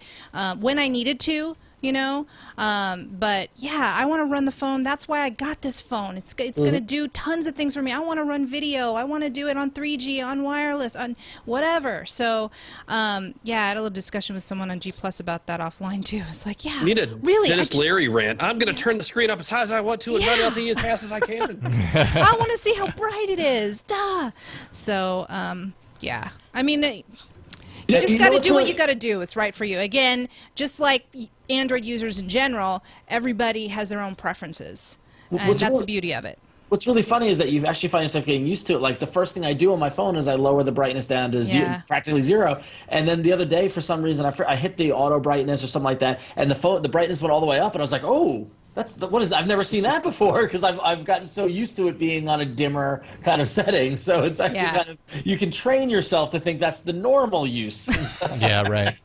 when I needed to. But yeah, I want to run the phone. That's why I got this phone. It's going to do tons of things for me. I want to run video. I want to do it on 3G, on wireless, on whatever. So, yeah, I had a little discussion with someone on G Plus about that offline too. It's like, yeah, really. Dennis Leary rant. I'm going to turn the screen up as high as I want to and run LTE as fast as I can. I want to see how bright it is. Duh. So, yeah. I mean, you just got to do what you got to do. It's right for you. Again, just like Android users in general, everybody has their own preferences, and that's the beauty of it. What's really funny is that you actually find yourself getting used to it. Like the first thing I do on my phone is I lower the brightness down to practically 0. And then the other day, for some reason, I hit the auto brightness or something like that, and the brightness went all the way up, and I was like, oh. I've never seen that before because I've gotten so used to it being on a dimmer kind of setting. So it's actually you can train yourself to think that's the normal use. Yeah, right.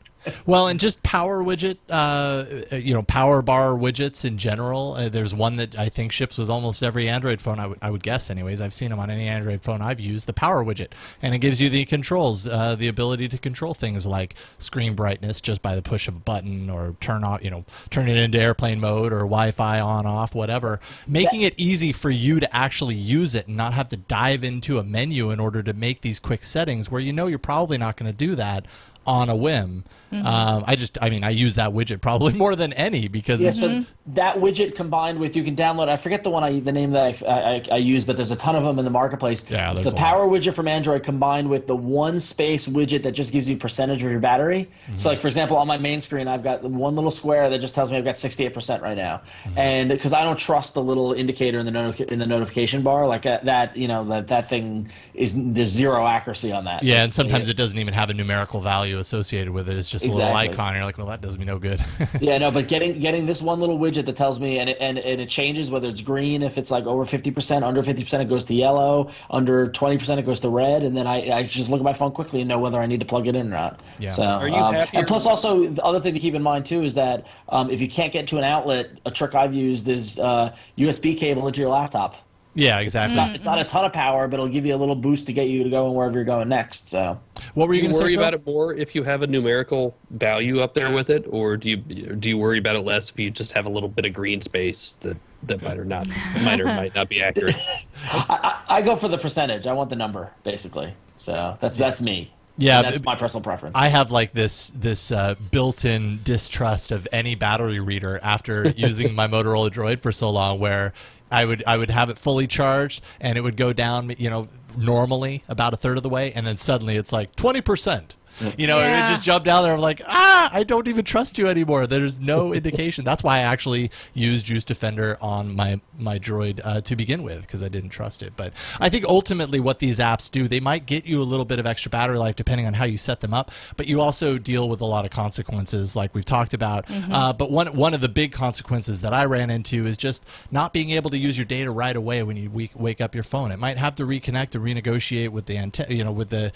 Well, and just power widget, power bar widgets in general. There's one that I think ships with almost every Android phone. I would guess, anyways. I've seen them on any Android phone I've used. The power widget, and it gives you the controls, the ability to control things like screen brightness just by the push of a button, or turn it into airplane mode or Wi-Fi on off, whatever. Making it easy for you to actually use it and not have to dive into a menu in order to make these quick settings where you're probably not going to do that on a whim. I use that widget probably more than any because so that widget combined with, you can download, I forget the name that I use, but there's a ton of them in the marketplace. Yeah, it's the power widget from Android combined with the one space widget that just gives you percentage of your battery. So like, for example, on my main screen, I've got one little square that just tells me I've got 68% right now. And because I don't trust the little indicator in the notification bar, like that thing there's zero accuracy on that. Yeah, and sometimes it doesn't even have a numerical value associated with it. It's just a little icon. And you're like, well, that does me no good. Yeah, no, but getting this one little widget that tells me, and it changes whether it's green if it's like over 50%, under 50% it goes to yellow, under 20% it goes to red, and then I just look at my phone quickly and know whether I need to plug it in or not. Yeah. So, are you happy? And plus, also the other thing to keep in mind too is that if you can't get to an outlet, a trick I've used is USB cable into your laptop. Yeah, exactly. It's not a ton of power, but it'll give you a little boost to get you to go wherever you're going next. So, what were you going to say? Do you worry about it more if you have a numerical value up there with it, or do you worry about it less if you just have a little bit of green space that might or might not be accurate? I go for the percentage. I want the number, basically. So that's me. Yeah, and that's my personal preference. I have like this built-in distrust of any battery reader after using my Motorola Droid for so long, where I would have it fully charged and it would go down, normally about a third of the way, and then suddenly it's like 20%. It would just jump down there. I'm like, I don't even trust you anymore. There's no indication. That's why I actually used Juice Defender on my Droid to begin with, because I didn't trust it. But I think ultimately what these apps do, they might get you a little bit of extra battery life depending on how you set them up, but you also deal with a lot of consequences like we've talked about. But one of the big consequences that I ran into is just not being able to use your data right away when you wake up your phone. It might have to reconnect or renegotiate with the antenna, with the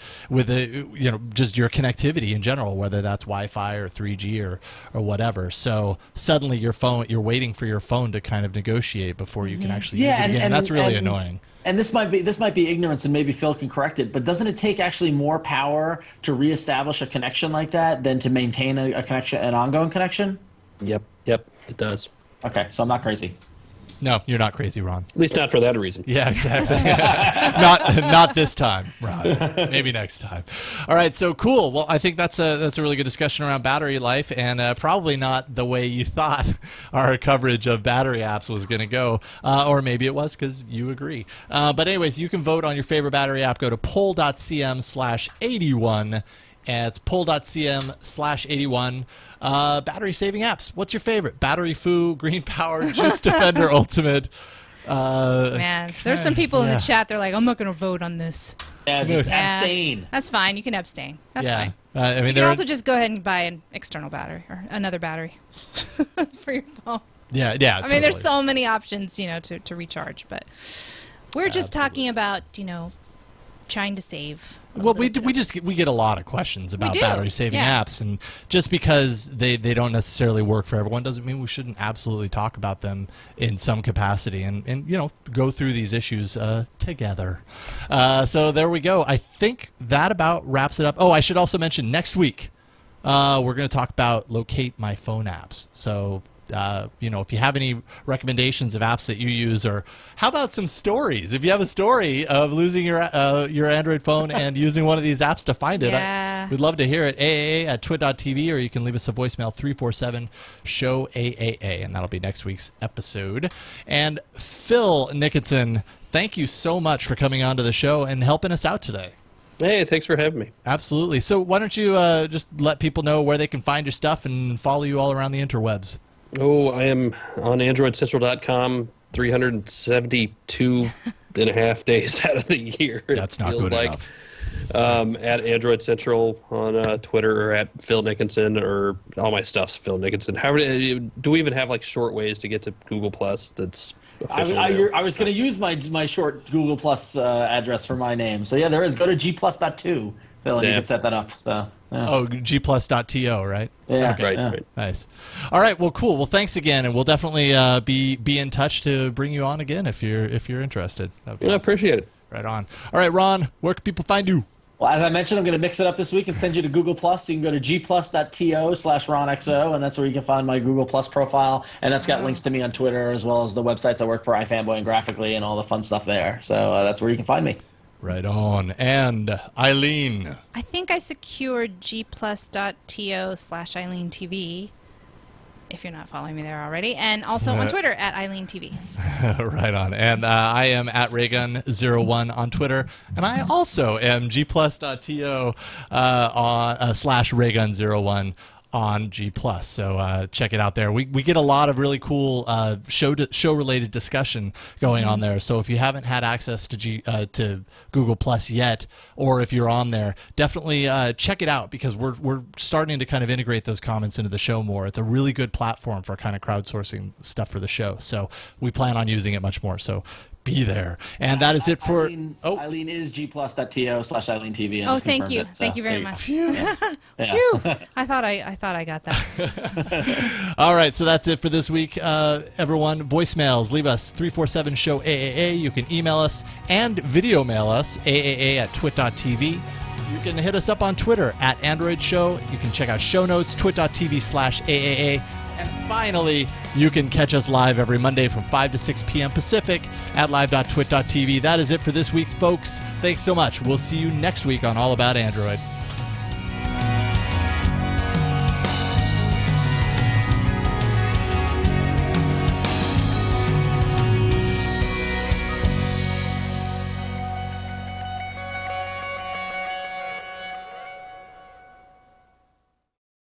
just your connectivity in general, whether that's Wi-Fi or 3G or whatever. So suddenly you're waiting for your phone to kind of negotiate before you can actually use it again. And that's really annoying. And this might be ignorance, and maybe Phil can correct it, but doesn't it take actually more power to reestablish a connection like that than to maintain a connection, an ongoing connection? Yep, it does. Okay, so I'm not crazy. No, you're not crazy, Ron. At least not for that reason. Yeah, exactly. not this time, Ron. Maybe next time. All right, so cool. Well, I think that's a really good discussion around battery life, and probably not the way you thought our coverage of battery apps was going to go, or maybe it was because you agree. But anyways, you can vote on your favorite battery app. Go to poll.cm/81. And it's poll.cm/81. Battery saving apps. What's your favorite? Battery Foo, Green Power, Juice Defender Ultimate. Man, there's some people in the chat. They're like, I'm not going to vote on this. Yeah, just abstain. That's fine. You can abstain. That's fine. I mean, you can also just go ahead and buy an external battery or another battery for your phone. Yeah. I mean, there's so many options, to recharge. But we're just talking about, trying to save. Well, we get a lot of questions about battery saving apps, and just because they don't necessarily work for everyone doesn't mean we shouldn't absolutely talk about them in some capacity and go through these issues together. So there we go. I think that about wraps it up. Oh, I should also mention next week we're going to talk about locate my phone apps. So if you have any recommendations of apps that you use, or how about some stories? If you have a story of losing your Android phone and using one of these apps to find it, we'd love to hear it. AAA@twit.tv, or you can leave us a voicemail 347-SHOW-AAA, and that'll be next week's episode. And Phil Nickinson, thank you so much for coming on to the show and helping us out today. Hey, thanks for having me. Absolutely. So why don't you just let people know where they can find your stuff and follow you all around the interwebs? Oh, I am on AndroidCentral.com 372 and a half days out of the year. That's not good enough. At Android Central on Twitter, or at Phil Nickinson, or all my stuff's Phil Nickinson. Do we even have short ways to get to Google Plus? That's I was going to use my short Google Plus address for my name. So yeah, there is. Go to gplus.to, Phil, and you can set that up. So. Yeah. Oh, gplus.to, right? Yeah. Okay. Right. Nice. All right. Well, cool. Well, thanks again, and we'll definitely be in touch to bring you on again if you're interested. I appreciate it. Right on. All right, Ron. Where can people find you? Well, as I mentioned, I'm going to mix it up this week and send you to Google Plus. You can go to gplus.to/RonXO, and that's where you can find my Google Plus profile, and that's got links to me on Twitter as well as the websites I work for, iFanboy and Graphically, and all the fun stuff there. So that's where you can find me. Right on. And Eileen. I think I secured gplus.to/EileenTV, if you're not following me there already, and also on Twitter at EileenTV. Right on. And I am at Raygun01 on Twitter, and I also am gplus.to /Raygun01 on G+. So check it out there. We get a lot of really cool show-related discussion going on there. So if you haven't had access to Google Plus yet, or if you're on there, definitely check it out, because we're starting to kind of integrate those comments into the show more. It's a really good platform for kind of crowdsourcing stuff for the show. So we plan on using it much more. So be there. And that is it for... Eileen is gplus.to/EileenTV. Oh, thank you. So thank you very much. Phew. Yeah. Phew. I thought I got that. All right, so that's it for this week, everyone. Voicemails, leave us 347-SHOW-AAA. You can email us and video mail us, aaa@twit.tv. You can hit us up on Twitter at Android Show. You can check out show notes, twit.tv/AAA. And finally, you can catch us live every Monday from 5 to 6 p.m. Pacific at live.twit.tv. That is it for this week, folks. Thanks so much. We'll see you next week on All About Android.